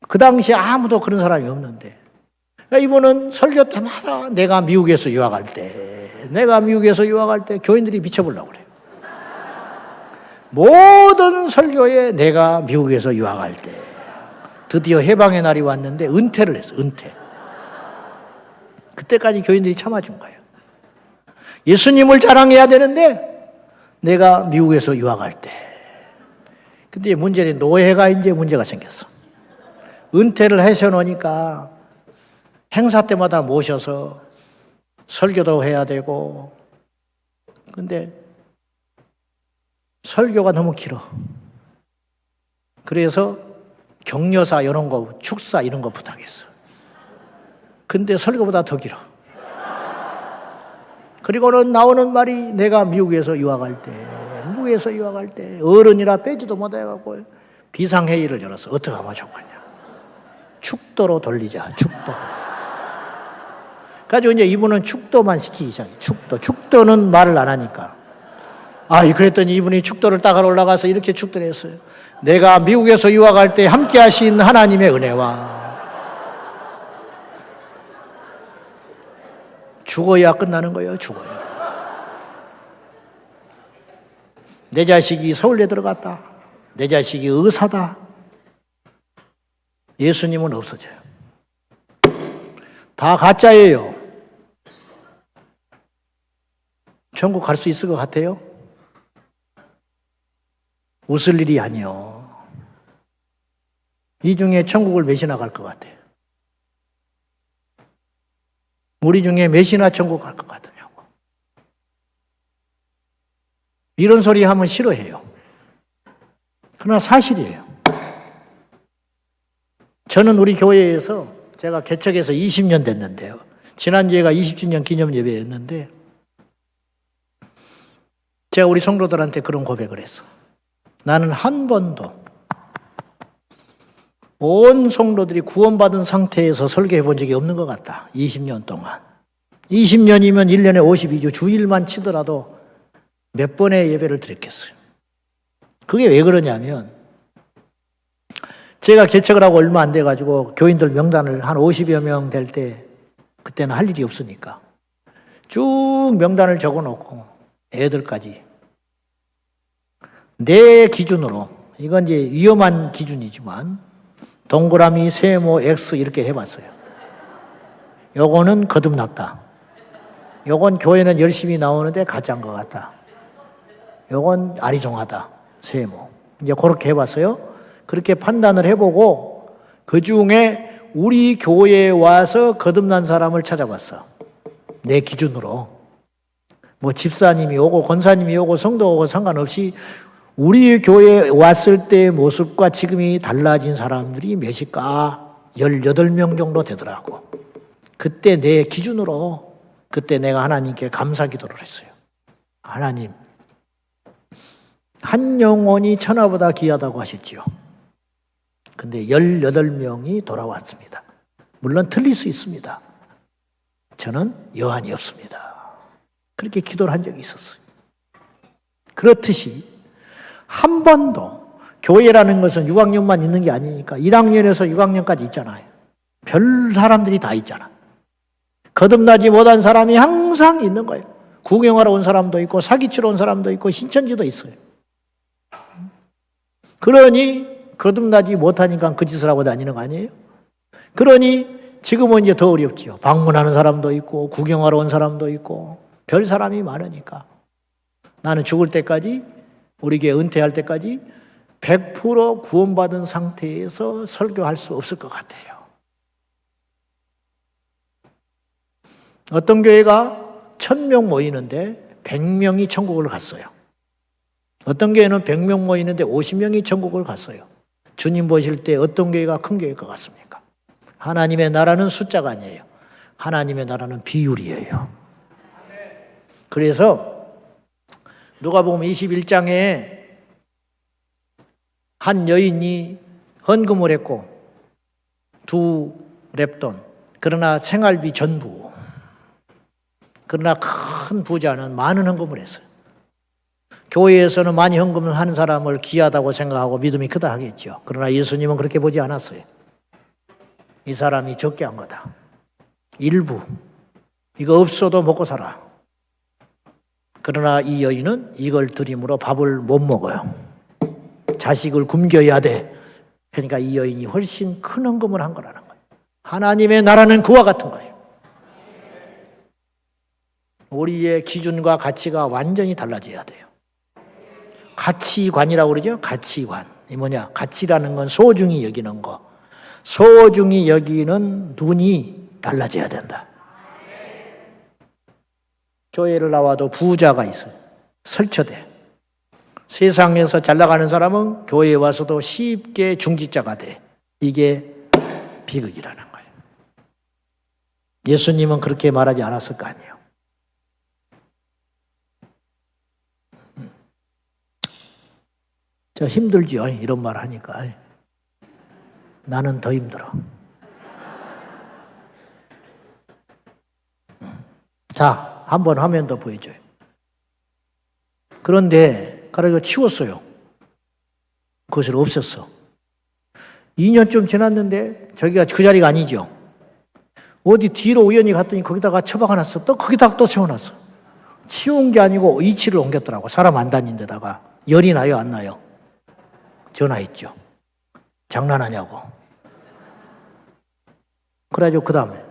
그 당시에 아무도 그런 사람이 없는데 이분은 설교 때마다 내가 미국에서 유학할 때 교인들이 미쳐보려고 그래요. 모든 설교에 내가 미국에서 유학할 때 드디어 해방의 날이 왔는데 은퇴를 했어. 은퇴. 그때까지 교인들이 참아준 거예요. 예수님을 자랑해야 되는데 내가 미국에서 유학할 때. 근데 문제는 노예가 이제 문제가 생겼어. 은퇴를 하셔놓으니까 행사 때마다 모셔서 설교도 해야 되고. 근데 설교가 너무 길어. 그래서 격려사 이런 거, 축사 이런 거 부탁했어. 근데 설교보다 더 길어. 그리고는 나오는 말이 내가 미국에서 유학할 때 어른이라 빼지도 못해갖고 비상회의를 열어서 어떻게 하면 좋겠냐. 축도로 돌리자. 축도. 그래가지고 이제 이분은 축도만 시키기 시작해. 축도는 말을 안 하니까. 그랬더니 이분이 축도를 따라 올라가서 이렇게 축도를 했어요. 내가 미국에서 유학할 때 함께 하신 하나님의 은혜와 죽어야 끝나는 거예요. 죽어야. 내 자식이 서울대 들어갔다. 내 자식이 의사다. 예수님은 없어져요. 다 가짜예요. 천국 갈 수 있을 것 같아요? 웃을 일이 아니요. 이 중에 천국을 몇이나 갈 것 같아요? 우리 중에 몇이나 천국 갈 것 같으냐고. 이런 소리 하면 싫어해요. 그러나 사실이에요. 저는 우리 교회에서 제가 개척해서 20년 됐는데요. 지난주에가 20주년 기념 예배였는데 제가 우리 성도들한테 그런 고백을 했어. 나는 한 번도 온 성도들이 구원받은 상태에서 설교해 본 적이 없는 것 같다. 20년 동안. 20년이면 1년에 52주 주일만 치더라도 몇 번의 예배를 드렸겠어요. 그게 왜 그러냐면 제가 개척을 하고 얼마 안 돼가지고 교인들 명단을 한 50여 명 될 때 그때는 할 일이 없으니까 쭉 명단을 적어놓고 애들까지 내 기준으로 이건 이제 위험한 기준이지만 동그라미, 세모, X 이렇게 해봤어요. 요거는 거듭났다. 요건 교회는 열심히 나오는데 가짜인 것 같다. 요건 아리송하다. 세모. 이제 그렇게 해봤어요. 그렇게 판단을 해보고 그 중에 우리 교회에 와서 거듭난 사람을 찾아봤어. 내 기준으로. 뭐 집사님이 오고 권사님이 오고 성도 오고 상관없이 우리 교회에 왔을 때의 모습과 지금이 달라진 사람들이 몇일까? 18명 정도 되더라고. 그때 내 기준으로 그때 내가 하나님께 감사 기도를 했어요. 하나님, 한 영혼이 천하보다 귀하다고 하셨지요. 근데 18명이 돌아왔습니다. 물론 틀릴 수 있습니다. 저는 여한이 없습니다. 그렇게 기도를 한 적이 있었어요. 그렇듯이 한 번도 교회라는 것은 6학년만 있는 게 아니니까 1학년에서 6학년까지 있잖아요. 별 사람들이 다 있잖아. 거듭나지 못한 사람이 항상 있는 거예요. 구경하러 온 사람도 있고 사기치러 온 사람도 있고 신천지도 있어요. 그러니 거듭나지 못하니까 그 짓을 하고 다니는 거 아니에요? 그러니 지금은 이제 더 어렵지요. 방문하는 사람도 있고 구경하러 온 사람도 있고 별 사람이 많으니까 나는 죽을 때까지 우리 교회 은퇴할 때까지 100% 구원받은 상태에서 설교할 수 없을 것 같아요. 어떤 교회가 1000명 모이는데 100명이 천국을 갔어요. 어떤 교회는 100명 모이는데 50명이 천국을 갔어요. 주님 보실 때 어떤 교회가 큰 교회일 것 같습니까? 하나님의 나라는 숫자가 아니에요. 하나님의 나라는 비율이에요. 그래서 누가복음 21장에 한 여인이 헌금을 했고 2렙돈, 그러나 생활비 전부. 그러나 큰 부자는 많은 헌금을 했어요. 교회에서는 많이 헌금을 하는 사람을 귀하다고 생각하고 믿음이 크다 하겠죠. 그러나 예수님은 그렇게 보지 않았어요. 이 사람이 적게 한 거다. 일부. 이거 없어도 먹고 살아. 그러나 이 여인은 이걸 드림으로 밥을 못 먹어요. 자식을 굶겨야 돼. 그러니까 이 여인이 훨씬 큰 헌금을 한 거라는 거예요. 하나님의 나라는 그와 같은 거예요. 우리의 기준과 가치가 완전히 달라져야 돼요. 가치관이라고 그러죠? 가치관. 이 뭐냐? 가치라는 건 소중히 여기는 거. 소중히 여기는 눈이 달라져야 된다. 교회를 나와도 부자가 있어요. 설쳐돼. 세상에서 잘 나가는 사람은 교회에 와서도 쉽게 중지자가 돼. 이게 비극이라는 거예요. 예수님은 그렇게 말하지 않았을 거 아니에요. 저 힘들지요. 이런 말 하니까. 나는 더 힘들어. 자, 한번 화면 더 보여줘요. 그런데 가라지고 치웠어요. 그것을 없앴어. 2년쯤 지났는데 저기가 그 자리가 아니죠. 어디 뒤로 우연히 갔더니 거기다가 처박아놨어. 또 거기다가 또 세워놨어. 치운 게 아니고 위치를 옮겼더라고. 사람 안 다닌 데다가. 열이 나요, 안 나요? 전화했죠. 장난하냐고. 그래가지고 그 다음에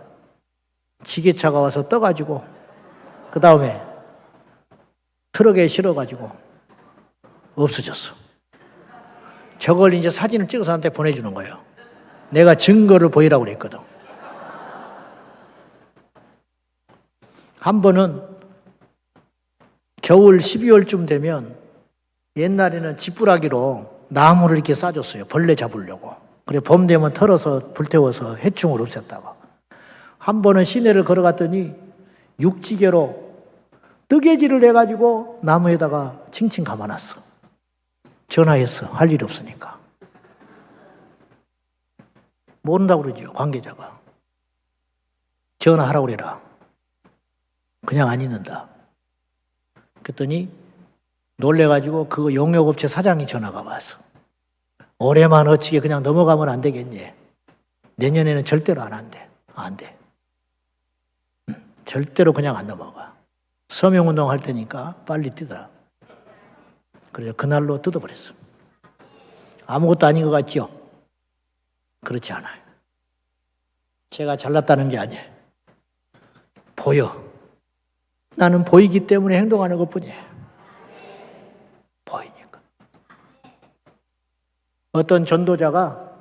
지게차가 와서 떠가지고 그 다음에 트럭에 실어가지고 없어졌어. 저걸 이제 사진을 찍어서 한테 보내주는 거예요. 내가 증거를 보이라고 그랬거든. 한 번은 겨울 12월쯤 되면 옛날에는 지푸라기로 나무를 이렇게 싸줬어요. 벌레 잡으려고. 그래 봄 되면 털어서 불태워서 해충을 없앴다고. 한 번은 시내를 걸어갔더니 육지개로 뜨개질을 해가지고 나무에다가 칭칭 감아놨어. 전화했어. 할 일이 없으니까. 모른다고 그러죠. 관계자가. 전화하라고 그래라. 그냥 안 있는다. 그랬더니 놀래가지고 그 용역업체 사장이 전화가 왔어. 올해만 어찌게 그냥 넘어가면 안 되겠니? 내년에는 절대로 안 한대. 안 돼. 절대로 그냥 안 넘어가. 서명운동 할 테니까 빨리 뛰더라. 그래서 그날로 뜯어버렸어. 아무것도 아닌 것 같죠? 그렇지 않아요. 제가 잘났다는 게 아니에요. 보여. 나는 보이기 때문에 행동하는 것뿐이에요. 보이니까. 어떤 전도자가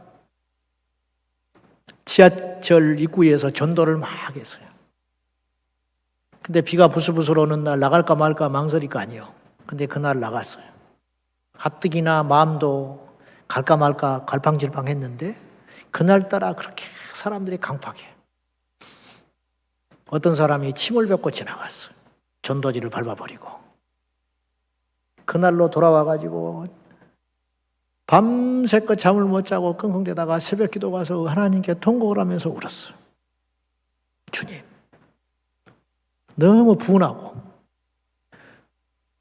지하철 입구에서 전도를 막 했어요. 근데 비가 부슬부슬 오는 날 나갈까 말까 망설일 거 아니에요. 근데 그날 나갔어요. 가뜩이나 마음도 갈까 말까 갈팡질팡 했는데 그날따라 그렇게 사람들이 강팍해. 어떤 사람이 침을 뱉고 지나갔어요. 전도지를 밟아버리고. 그날로 돌아와가지고 밤새껏 잠을 못 자고 끙끙대다가 새벽 기도 가서 하나님께 통곡을 하면서 울었어요. 주님, 너무 분하고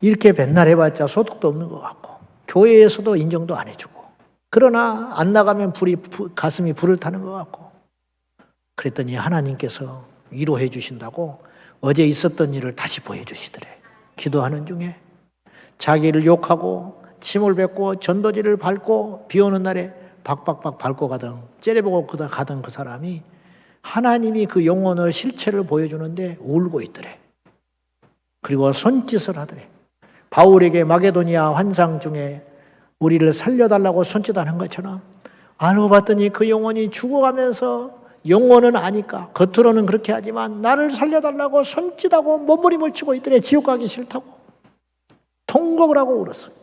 이렇게 맨날 해봤자 소득도 없는 것 같고 교회에서도 인정도 안 해주고 그러나 안 나가면 가슴이 불을 타는 것 같고 그랬더니 하나님께서 위로해 주신다고 어제 있었던 일을 다시 보여주시더래. 기도하는 중에 자기를 욕하고 침을 뱉고 전도지를 밟고 비 오는 날에 박박박 밟고 가던 째려보고 가던 그 사람이 하나님이 그 영혼을 실체를 보여주는데 울고 있더래. 그리고 손짓을 하더래. 바울에게 마게도니아 환상 중에 우리를 살려달라고 손짓하는 것처럼 알고 봤더니 그 영혼이 죽어가면서 영혼은 아니까 겉으로는 그렇게 하지만 나를 살려달라고 손짓하고 몸부림을 치고 있더래. 지옥 가기 싫다고 통곡을 하고 울었어요.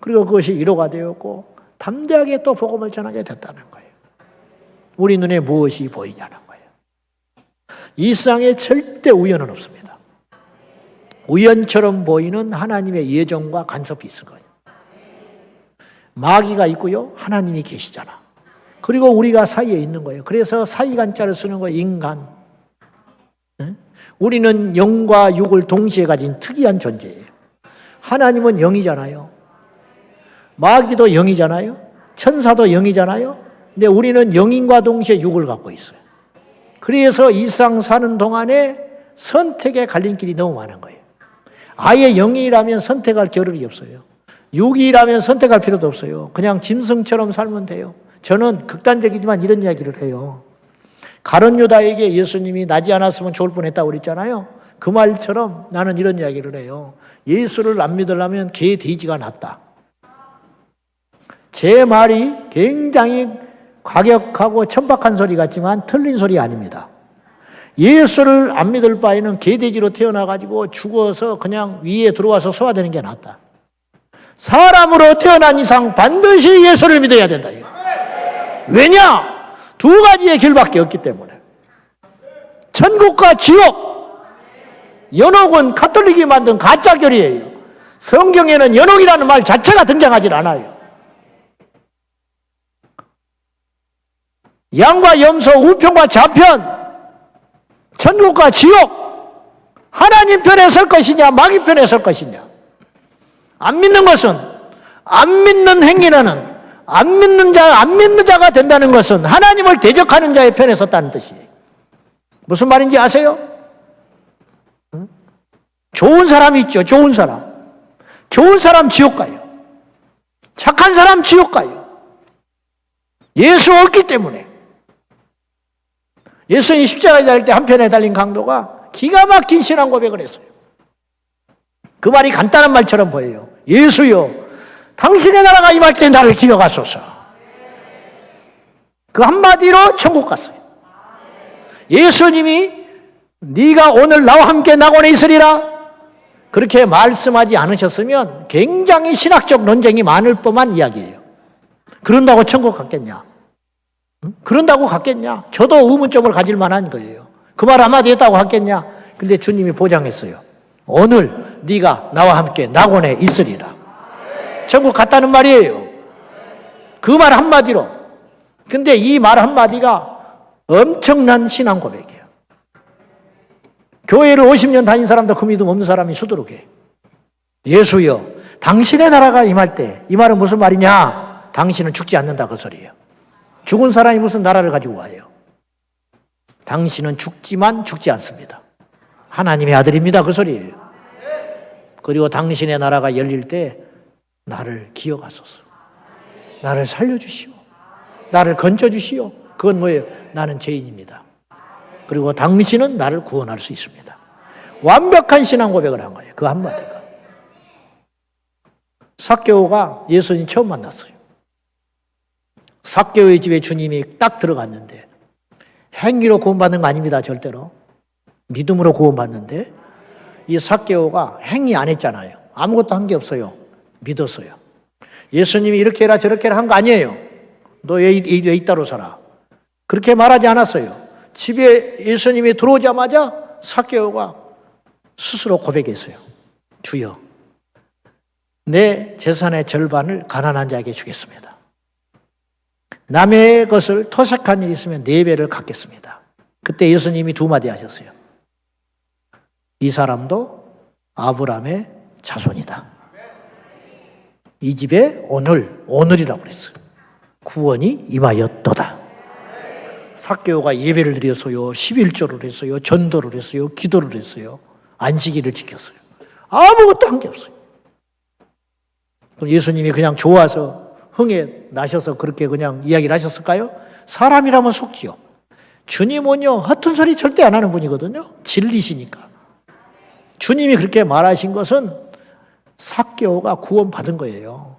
그리고 그것이 위로가 되었고 담대하게 또 복음을 전하게 됐다는 거예요. 우리 눈에 무엇이 보이냐는 거예요. 이 세상에 절대 우연은 없습니다. 우연처럼 보이는 하나님의 예정과 간섭이 있을 거예요. 마귀가 있고요. 하나님이 계시잖아. 그리고 우리가 사이에 있는 거예요. 그래서 사이간자를 쓰는 거예요. 인간. 우리는 영과 육을 동시에 가진 특이한 존재예요. 하나님은 영이잖아요. 마귀도 영이잖아요. 천사도 영이잖아요. 근데 우리는 영인과 동시에 육을 갖고 있어요. 그래서 이 세상 사는 동안에 선택의 갈림길이 너무 많은 거예요. 아예 영이라면 선택할 겨를이 없어요. 육이라면 선택할 필요도 없어요. 그냥 짐승처럼 살면 돼요. 저는 극단적이지만 이런 이야기를 해요. 가룟 유다에게 예수님이 나지 않았으면 좋을 뻔했다고 그랬잖아요. 그 말처럼 나는 이런 이야기를 해요. 예수를 안 믿으려면 개 돼지가 낫다. 제 말이 굉장히 과격하고 천박한 소리 같지만 틀린 소리 아닙니다. 예수를 안 믿을 바에는 개 돼지로 태어나가지고 죽어서 그냥 위에 들어와서 소화되는 게 낫다. 사람으로 태어난 이상 반드시 예수를 믿어야 된다. 왜냐? 두 가지의 길밖에 없기 때문에. 천국과 지옥. 연옥은 가톨릭이 만든 가짜결이에요. 성경에는 연옥이라는 말 자체가 등장하지 않아요. 양과 염소, 우편과 좌편. 천국과 지옥. 하나님 편에 설 것이냐, 마귀 편에 설 것이냐. 안 믿는 것은, 안 믿는 행위라는, 안 믿는 자가 된다는 것은 하나님을 대적하는 자의 편에 섰다는 뜻이에요. 무슨 말인지 아세요? 좋은 사람이 있죠. 좋은 사람. 좋은 사람 지옥 가요. 착한 사람 지옥 가요. 예수 없기 때문에. 예수님이 십자가에 달릴 때 한편에 달린 강도가 기가 막힌 신앙 고백을 했어요. 그 말이 간단한 말처럼 보여요. 예수여, 당신의 나라가 임할 때 나를 기억하소서. 그 한마디로 천국 갔어요. 예수님이 네가 오늘 나와 함께 낙원에 있으리라 그렇게 말씀하지 않으셨으면 굉장히 신학적 논쟁이 많을 뻔한 이야기예요. 그런다고 천국 갔겠냐? 그런다고 갔겠냐? 저도 의문점을 가질 만한 거예요. 그 말 한마디 했다고 갔겠냐? 근데 주님이 보장했어요. 오늘 네가 나와 함께 낙원에 있으리라. 천국 갔다는 말이에요. 그 말 한마디로. 근데 이 말 한마디가 엄청난 신앙 고백이에요. 교회를 50년 다닌 사람도 그 믿음 없는 사람이 수두룩해. 예수여, 당신의 나라가 임할 때, 이 말은 무슨 말이냐? 당신은 죽지 않는다 그 소리예요. 죽은 사람이 무슨 나라를 가지고 와요? 당신은 죽지만 죽지 않습니다. 하나님의 아들입니다 그 소리예요. 그리고 당신의 나라가 열릴 때 나를 기억하소서. 나를 살려주시오. 나를 건져주시오. 그건 뭐예요? 나는 죄인입니다. 그리고 당신은 나를 구원할 수 있습니다. 완벽한 신앙 고백을 한 거예요. 그 한마디가. 삭개오가 예수님 처음 만났어요. 삭개오의 집에 주님이 딱 들어갔는데 행위로 구원받는 거 아닙니다. 절대로. 믿음으로 구원받는데 이 삭개오가 행위 안 했잖아요. 아무것도 한 게 없어요. 믿었어요. 예수님이 이렇게 해라 저렇게 해라 한 거 아니에요. 너 왜 이따로 살아? 그렇게 말하지 않았어요. 집에 예수님이 들어오자마자 삭개오가 스스로 고백했어요. 주여, 내 재산의 절반을 가난한 자에게 주겠습니다. 남의 것을 토색한 일이 있으면 4배를 갚겠습니다. 그때 예수님이 2마디 하셨어요. 이 사람도 아브라함의 자손이다. 이 집에 오늘이라고 그랬어요. 구원이 임하였도다. 삭개오가 예배를 드렸어요. 11조를 했어요. 전도를 했어요. 기도를 했어요. 안식일을 지켰어요. 아무것도 한 게 없어요. 그럼 예수님이 그냥 좋아서 흥에 나셔서 그렇게 그냥 이야기를 하셨을까요? 사람이라면 속지요. 주님은요, 허튼 소리 절대 안 하는 분이거든요. 진리시니까. 주님이 그렇게 말하신 것은 삭개오가 구원받은 거예요.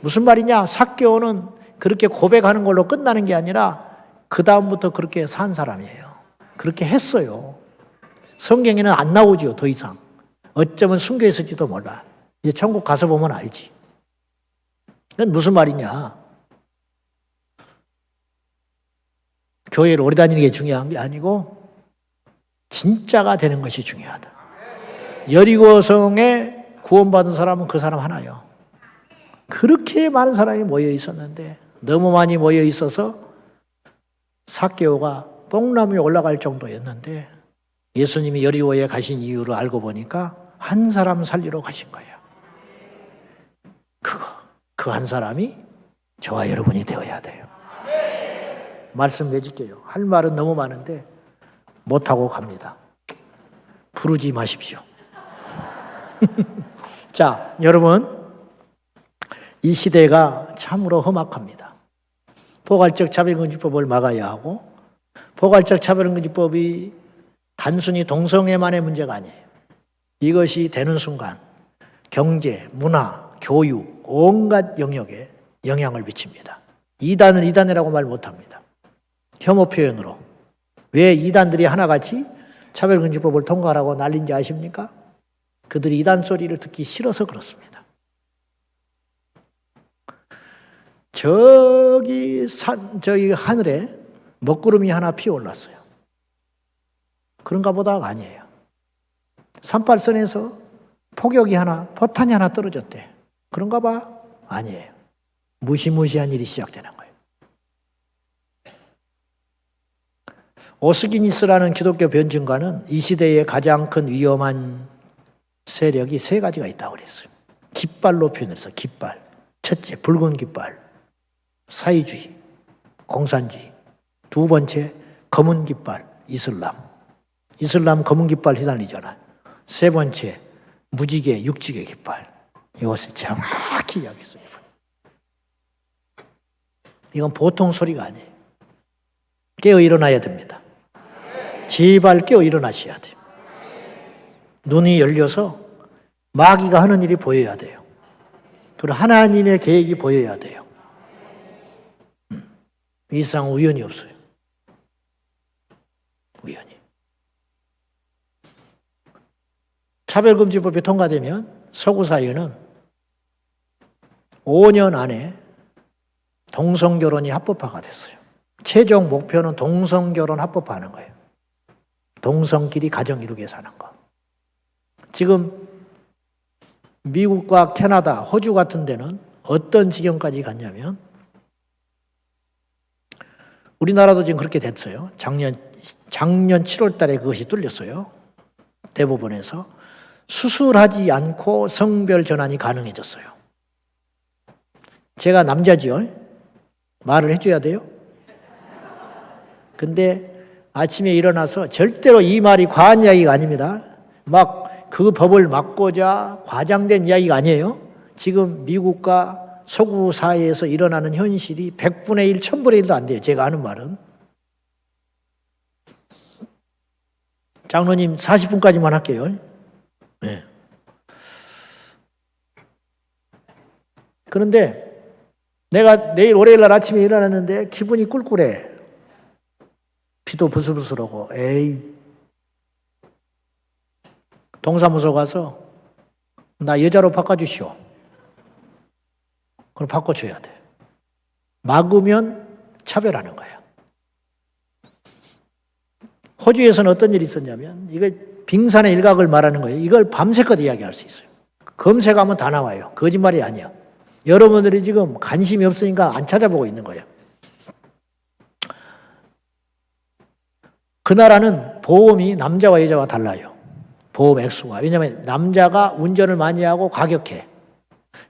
무슨 말이냐? 삭개오는 그렇게 고백하는 걸로 끝나는 게 아니라 그 다음부터 그렇게 산 사람이에요. 그렇게 했어요. 성경에는 안 나오죠, 더 이상. 어쩌면 숨겨 있을지도 몰라. 이제 천국 가서 보면 알지. 그건 무슨 말이냐? 교회를 오래 다니는 게 중요한 게 아니고 진짜가 되는 것이 중요하다. 여리고성에 구원받은 사람은 그 사람 하나요. 그렇게 많은 사람이 모여 있었는데 너무 많이 모여 있어서 삭개오가 뽕나무에 올라갈 정도였는데 예수님이 여리고에 가신 이유를 알고 보니까 한 사람 살리러 가신 거예요. 그 한 사람이 저와 여러분이 되어야 돼요. 말씀 맺을게요. 할 말은 너무 많은데 못하고 갑니다. 부르지 마십시오. 자, 여러분, 이 시대가 참으로 험악합니다. 포괄적 차별금지법을 막아야 하고, 포괄적 차별금지법이 단순히 동성애만의 문제가 아니에요. 이것이 되는 순간 경제, 문화, 교육, 온갖 영역에 영향을 미칩니다. 이단을 이단이라고 말 못합니다. 혐오 표현으로. 왜 이단들이 하나같이 차별금지법을 통과하라고 난린지 아십니까? 그들이 이단 소리를 듣기 싫어서 그렇습니다. 저기 하늘에 먹구름이 하나 피어올랐어요. 그런가 보다가 아니에요. 산발선에서 폭격이 하나, 포탄이 하나 떨어졌대. 그런가 봐? 아니에요. 무시무시한 일이 시작되는 거예요. 오스기니스라는 기독교 변증가는 이 시대에 가장 큰 위험한 세력이 3가지가 있다고 그랬어요. 깃발로 표현했어. 깃발. 첫째, 붉은 깃발. 사회주의, 공산주의. 두 번째, 검은 깃발. 이슬람. 이슬람 검은 깃발 휘날리잖아. 세 번째, 무지개, 육지개 깃발. 이것을 정확히 이야기했어요. 이건 보통 소리가 아니에요. 깨어 일어나야 됩니다. 제발 깨어 일어나셔야 돼요. 눈이 열려서 마귀가 하는 일이 보여야 돼요. 그리고 하나님의 계획이 보여야 돼요. 이 세상 우연이 없어요. 우연히. 차별금지법이 통과되면 서구사회는 5년 안에 동성결혼이 합법화가 됐어요. 최종 목표는 동성결혼 합법화하는 거예요. 동성끼리 가정 이루게 사는 거. 지금 미국과 캐나다, 호주 같은 데는 어떤 지경까지 갔냐면 우리나라도 지금 그렇게 됐어요. 작년 7월 달에 그것이 뚫렸어요. 대법원에서 수술하지 않고 성별 전환이 가능해졌어요. 제가 남자지요. 말을 해줘야 돼요. 근데 아침에 일어나서 절대로 이 말이 과한 이야기가 아닙니다. 막 그 법을 막고자 과장된 이야기가 아니에요. 지금 미국과 서구 사회에서 일어나는 현실이 100분의 1, 1000분의 1도 안 돼요. 제가 아는 말은. 장로님 40분까지만 할게요. 네. 그런데 내가 내일 월요일 날 아침에 일어났는데 기분이 꿀꿀해. 피도 부슬부슬하고 에이. 동사무소 가서 나 여자로 바꿔주시오. 그럼 바꿔줘야 돼. 막으면 차별하는 거야. 호주에서는 어떤 일이 있었냐면 이걸 빙산의 일각을 말하는 거예요. 이걸 밤새껏 이야기할 수 있어요. 검색하면 다 나와요. 거짓말이 아니야. 여러분들이 지금 관심이 없으니까 안 찾아보고 있는 거예요. 그 나라는 보험이 남자와 여자와 달라요. 보험 액수가. 왜냐하면 남자가 운전을 많이 하고 과격해.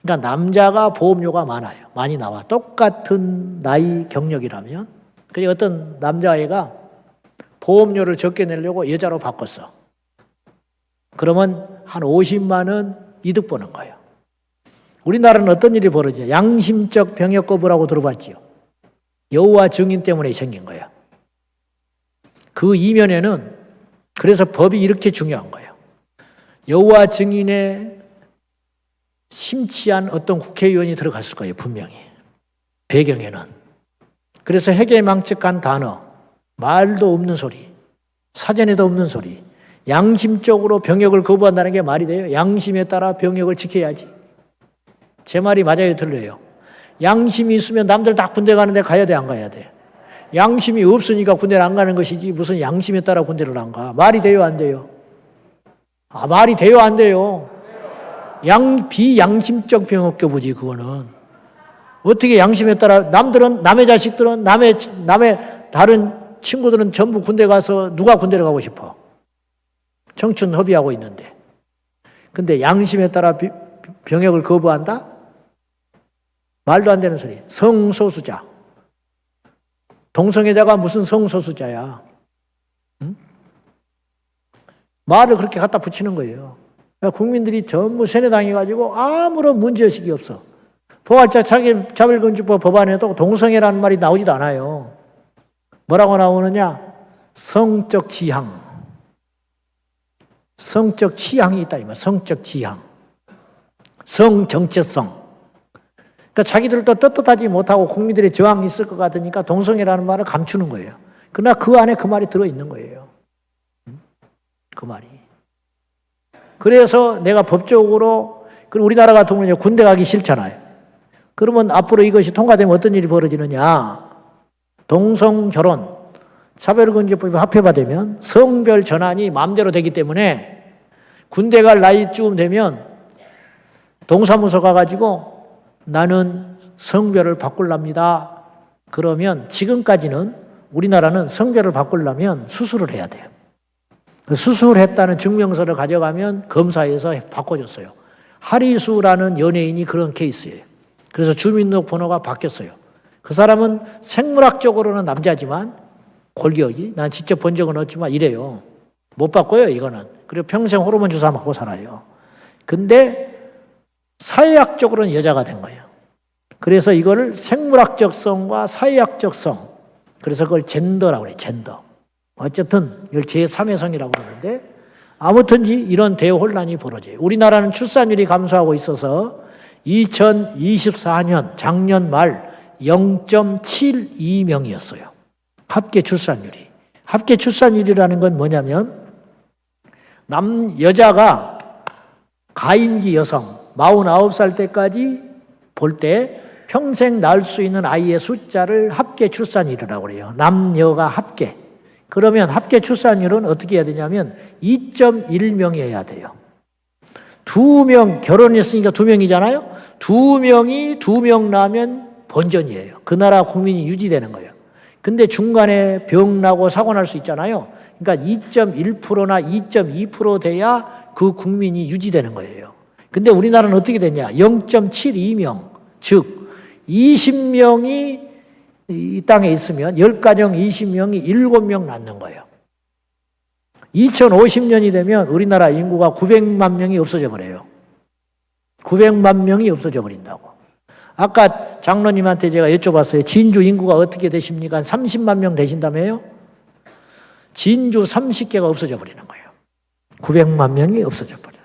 그러니까 남자가 보험료가 많아요. 많이 나와. 똑같은 나이 경력이라면. 그러니까 어떤 남자애가 보험료를 적게 내려고 여자로 바꿨어. 그러면 한 50만 원 이득 보는 거예요. 우리나라는 어떤 일이 벌어지냐. 양심적 병역 거부라고 들어봤지요. 여호와 증인 때문에 생긴 거예요. 그 이면에는 그래서 법이 이렇게 중요한 거예요. 여호와 증인에 심취한 어떤 국회의원이 들어갔을 거예요. 분명히. 배경에는. 그래서 해계망측한 단어, 말도 없는 소리, 사전에도 없는 소리, 양심적으로 병역을 거부한다는 게 말이 돼요? 양심에 따라 병역을 지켜야지. 제 말이 맞아요, 틀려요? 양심이 있으면 남들 다 군대 가는데 가야 돼, 안 가야 돼? 양심이 없으니까 군대를 안 가는 것이지 무슨 양심에 따라 군대를 안 가? 말이 돼요, 안 돼요? 말이 돼요, 안 돼요? 비양심적 병역거부지, 그거는. 어떻게 양심에 따라, 남의 자식들은, 남의 다른 친구들은 전부 군대 가서 누가 군대를 가고 싶어? 청춘 허비하고 있는데. 근데 양심에 따라 병역을 거부한다? 말도 안 되는 소리. 성소수자. 동성애자가 무슨 성소수자야? 응? 말을 그렇게 갖다 붙이는 거예요. 그러니까 국민들이 전부 세뇌당해가지고 아무런 문제의식이 없어. 포괄자 차별금지법 법안에도 동성애라는 말이 나오지도 않아요. 뭐라고 나오느냐? 성적 지향. 성적 취향이 있다, 이 말. 성적 지향. 성 정체성. 그러니까 자기들도 떳떳하지 못하고 국민들의 저항이 있을 것 같으니까 동성애라는 말을 감추는 거예요. 그러나 그 안에 그 말이 들어있는 거예요. 그 말이. 그래서 내가 법적으로, 우리나라 같은 경우는 군대 가기 싫잖아요. 그러면 앞으로 이것이 통과되면 어떤 일이 벌어지느냐. 동성결혼, 차별금지법이 합법화되면 성별 전환이 마음대로 되기 때문에 군대 갈 나이쯤 되면 동사무소 가가지고 나는 성별을 바꾸랍니다. 그러면 지금까지는 우리나라는 성별을 바꾸려면 수술을 해야 돼요. 수술했다는 증명서를 가져가면 검사에서 바꿔줬어요. 하리수라는 연예인이 그런 케이스예요. 그래서 주민등록번호가 바뀌었어요. 그 사람은 생물학적으로는 남자지만 골격이, 난 직접 본 적은 없지만 이래요. 못 바꿔요, 이거는. 그리고 평생 호르몬 주사 맞고 살아요. 근데 사회학적으로는 여자가 된 거예요. 그래서 이거를 생물학적 성과 사회학적 성, 그래서 그걸 젠더라고 그래요, 젠더. 어쨌든 이걸 제3의 성이라고 그러는데, 아무튼 이런 대혼란이 벌어져요. 우리나라는 출산율이 감소하고 있어서 2024년 작년 말 0.72명이었어요. 합계 출산율이. 합계 출산율이라는 건 뭐냐면 여자가 가임기 여성 49살 때까지 볼 때 평생 낳을 수 있는 아이의 숫자를 합계 출산율이라고 그래요. 남녀가 합계. 그러면 합계 출산율은 어떻게 해야 되냐면 2.1명이어야 돼요. 2명 결혼했으니까 2명이잖아요. 2명이 2명 나면 본전이에요. 그 나라 국민이 유지되는 거예요. 근데 중간에 병 나고 사고 날 수 있잖아요. 그러니까 2.1%나 2.2% 돼야 그 국민이 유지되는 거예요. 근데 우리나라는 어떻게 됐냐? 0.72명, 즉 20명이 이 땅에 있으면 10가정 20명이 7명 낳는 거예요. 2050년이 되면 우리나라 인구가 900만 명이 없어져 버려요. 900만 명이 없어져 버린다고. 아까 장로님한테 제가 여쭤봤어요. 진주 인구가 어떻게 되십니까? 30만 명 되신다며요? 진주 30개가 없어져 버리는 거예요. 900만 명이 없어져 버려요.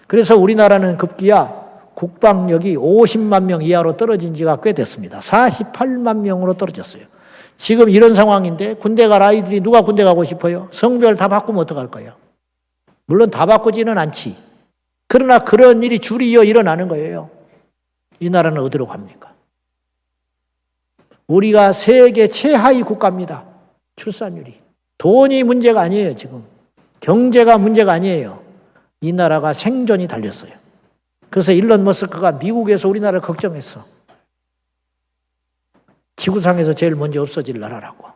그래서 우리나라는 급기야 국방력이 50만 명 이하로 떨어진 지가 꽤 됐습니다. 48만 명으로 떨어졌어요. 지금 이런 상황인데 군대 갈 아이들이 누가 군대 가고 싶어요? 성별 다 바꾸면 어떡할 거예요? 물론 다 바꾸지는 않지. 그러나 그런 일이 줄이어 일어나는 거예요. 이 나라는 어디로 갑니까? 우리가 세계 최하위 국가입니다. 출산율이. 돈이 문제가 아니에요, 지금. 경제가 문제가 아니에요. 이 나라가 생존이 달렸어요. 그래서 일론 머스크가 미국에서 우리나라를 걱정했어. 지구상에서 제일 먼저 없어질 나라라고.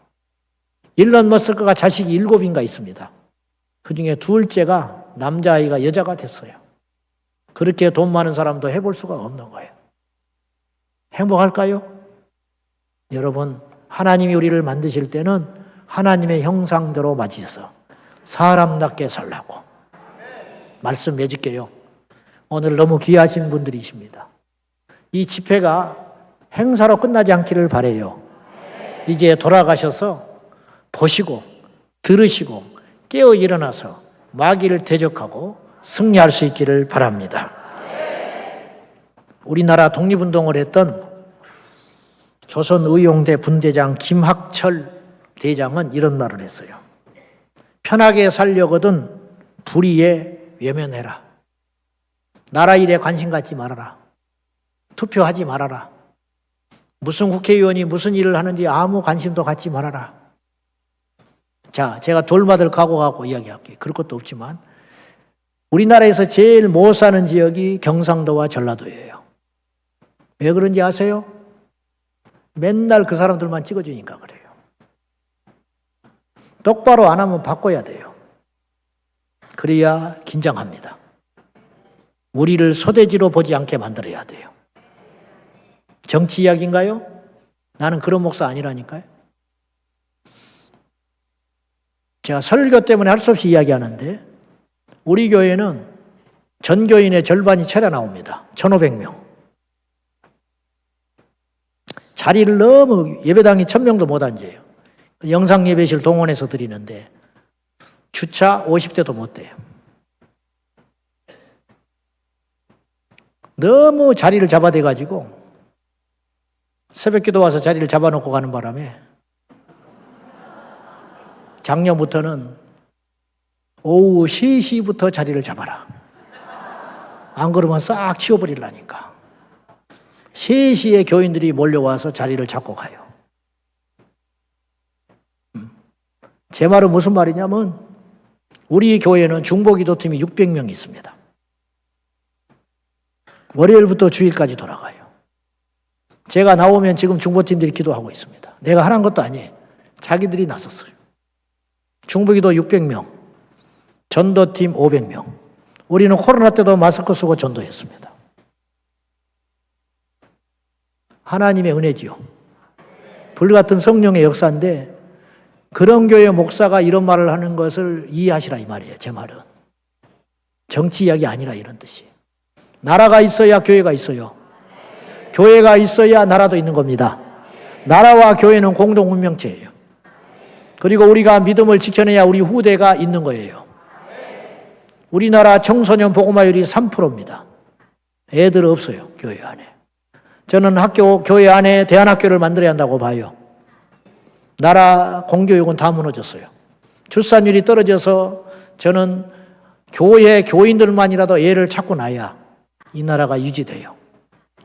일론 머스크가 자식이 7인가 있습니다. 그중에 둘째가 남자아이가 여자가 됐어요. 그렇게 돈 많은 사람도 해볼 수가 없는 거예요. 행복할까요? 여러분, 하나님이 우리를 만드실 때는 하나님의 형상대로 맞으셔서 사람답게 살라고. 말씀 맺을게요. 오늘 너무 귀하신 분들이십니다. 이 집회가 행사로 끝나지 않기를 바라요. 이제 돌아가셔서 보시고 들으시고 깨어 일어나서 마귀를 대적하고 승리할 수 있기를 바랍니다. 우리나라 독립운동을 했던 조선의용대 분대장 김학철 대장은 이런 말을 했어요. 편하게 살려거든 불의에 외면해라. 나라 일에 관심 갖지 말아라. 투표하지 말아라. 무슨 국회의원이 무슨 일을 하는지 아무 관심도 갖지 말아라. 자, 제가 돌받을 각오 갖고 이야기할게요. 그럴 것도 없지만 우리나라에서 제일 못 사는 지역이 경상도와 전라도예요. 왜 그런지 아세요? 맨날 그 사람들만 찍어주니까 그래요. 똑바로 안 하면 바꿔야 돼요. 그래야 긴장합니다. 우리를 소대지로 보지 않게 만들어야 돼요. 정치 이야기인가요? 나는 그런 목사 아니라니까요. 제가 설교 때문에 할 수 없이 이야기하는데 우리 교회는 전교인의 절반이 철야 나옵니다. 1,500명. 자리를 너무 예배당이 1,000명도 못 앉아요. 영상 예배실 동원해서 드리는데 주차 50대도 못 돼요. 너무 자리를 잡아대가지고 새벽기도 와서 자리를 잡아놓고 가는 바람에 작년부터는 오후 3시부터 자리를 잡아라. 안 그러면 싹 치워버리려니까. 3시에 교인들이 몰려와서 자리를 잡고 가요. 제 말은 무슨 말이냐면 우리 교회는 중보기도팀이 600명 있습니다. 월요일부터 주일까지 돌아가요. 제가 나오면 지금 중보팀들이 기도하고 있습니다. 내가 하는 것도 아니에요. 자기들이 나섰어요. 중보기도 600명, 전도팀 500명, 우리는 코로나 때도 마스크 쓰고 전도했습니다. 하나님의 은혜지요. 불같은 성령의 역사인데 그런 교회 목사가 이런 말을 하는 것을 이해하시라 이 말이에요. 제 말은. 정치 이야기 아니라 이런 뜻이. 나라가 있어야 교회가 있어요. 교회가 있어야 나라도 있는 겁니다. 나라와 교회는 공동 운명체예요. 그리고 우리가 믿음을 지켜내야 우리 후대가 있는 거예요. 우리나라 청소년 복음화율이 3%입니다. 애들 없어요. 교회 안에. 저는 교회 안에 대안학교를 만들어야 한다고 봐요. 나라 공교육은 다 무너졌어요. 출산율이 떨어져서 저는 교회 교인들만이라도 애를 찾고 나야 이 나라가 유지돼요.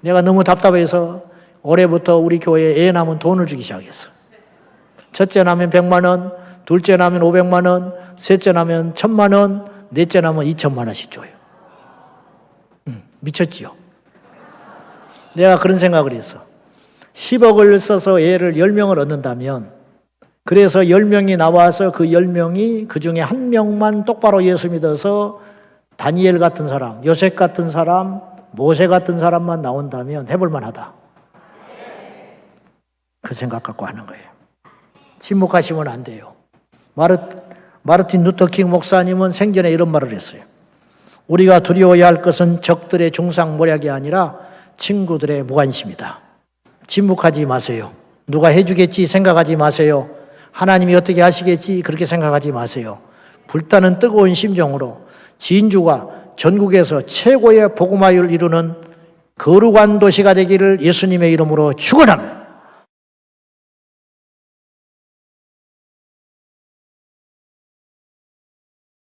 내가 너무 답답해서 올해부터 우리 교회에 애 낳으면 돈을 주기 시작했어. 첫째 낳으면 100만 원, 둘째 낳으면 500만 원, 셋째 낳으면 1000만 원, 넷째 낳으면 2000만 원씩 줘요. 미쳤지요. 내가 그런 생각을 했어. 10억을 써서 애를 10명을 얻는다면, 그래서 10명이 나와서 그 10명이 그 중에 한 명만 똑바로 예수 믿어서 다니엘 같은 사람, 요셉 같은 사람, 모세 같은 사람만 나온다면 해볼만 하다. 그 생각 갖고 하는 거예요. 침묵하시면 안 돼요. 마르틴 루터킹 목사님은 생전에 이런 말을 했어요. 우리가 두려워해야 할 것은 적들의 중상모략이 아니라 친구들의 무관심이다. 침묵하지 마세요. 누가 해주겠지 생각하지 마세요. 하나님이 어떻게 하시겠지 그렇게 생각하지 마세요. 불타는 뜨거운 심정으로 진주가 전국에서 최고의 복음화율 이루는 거룩한 도시가 되기를 예수님의 이름으로 축원합니다.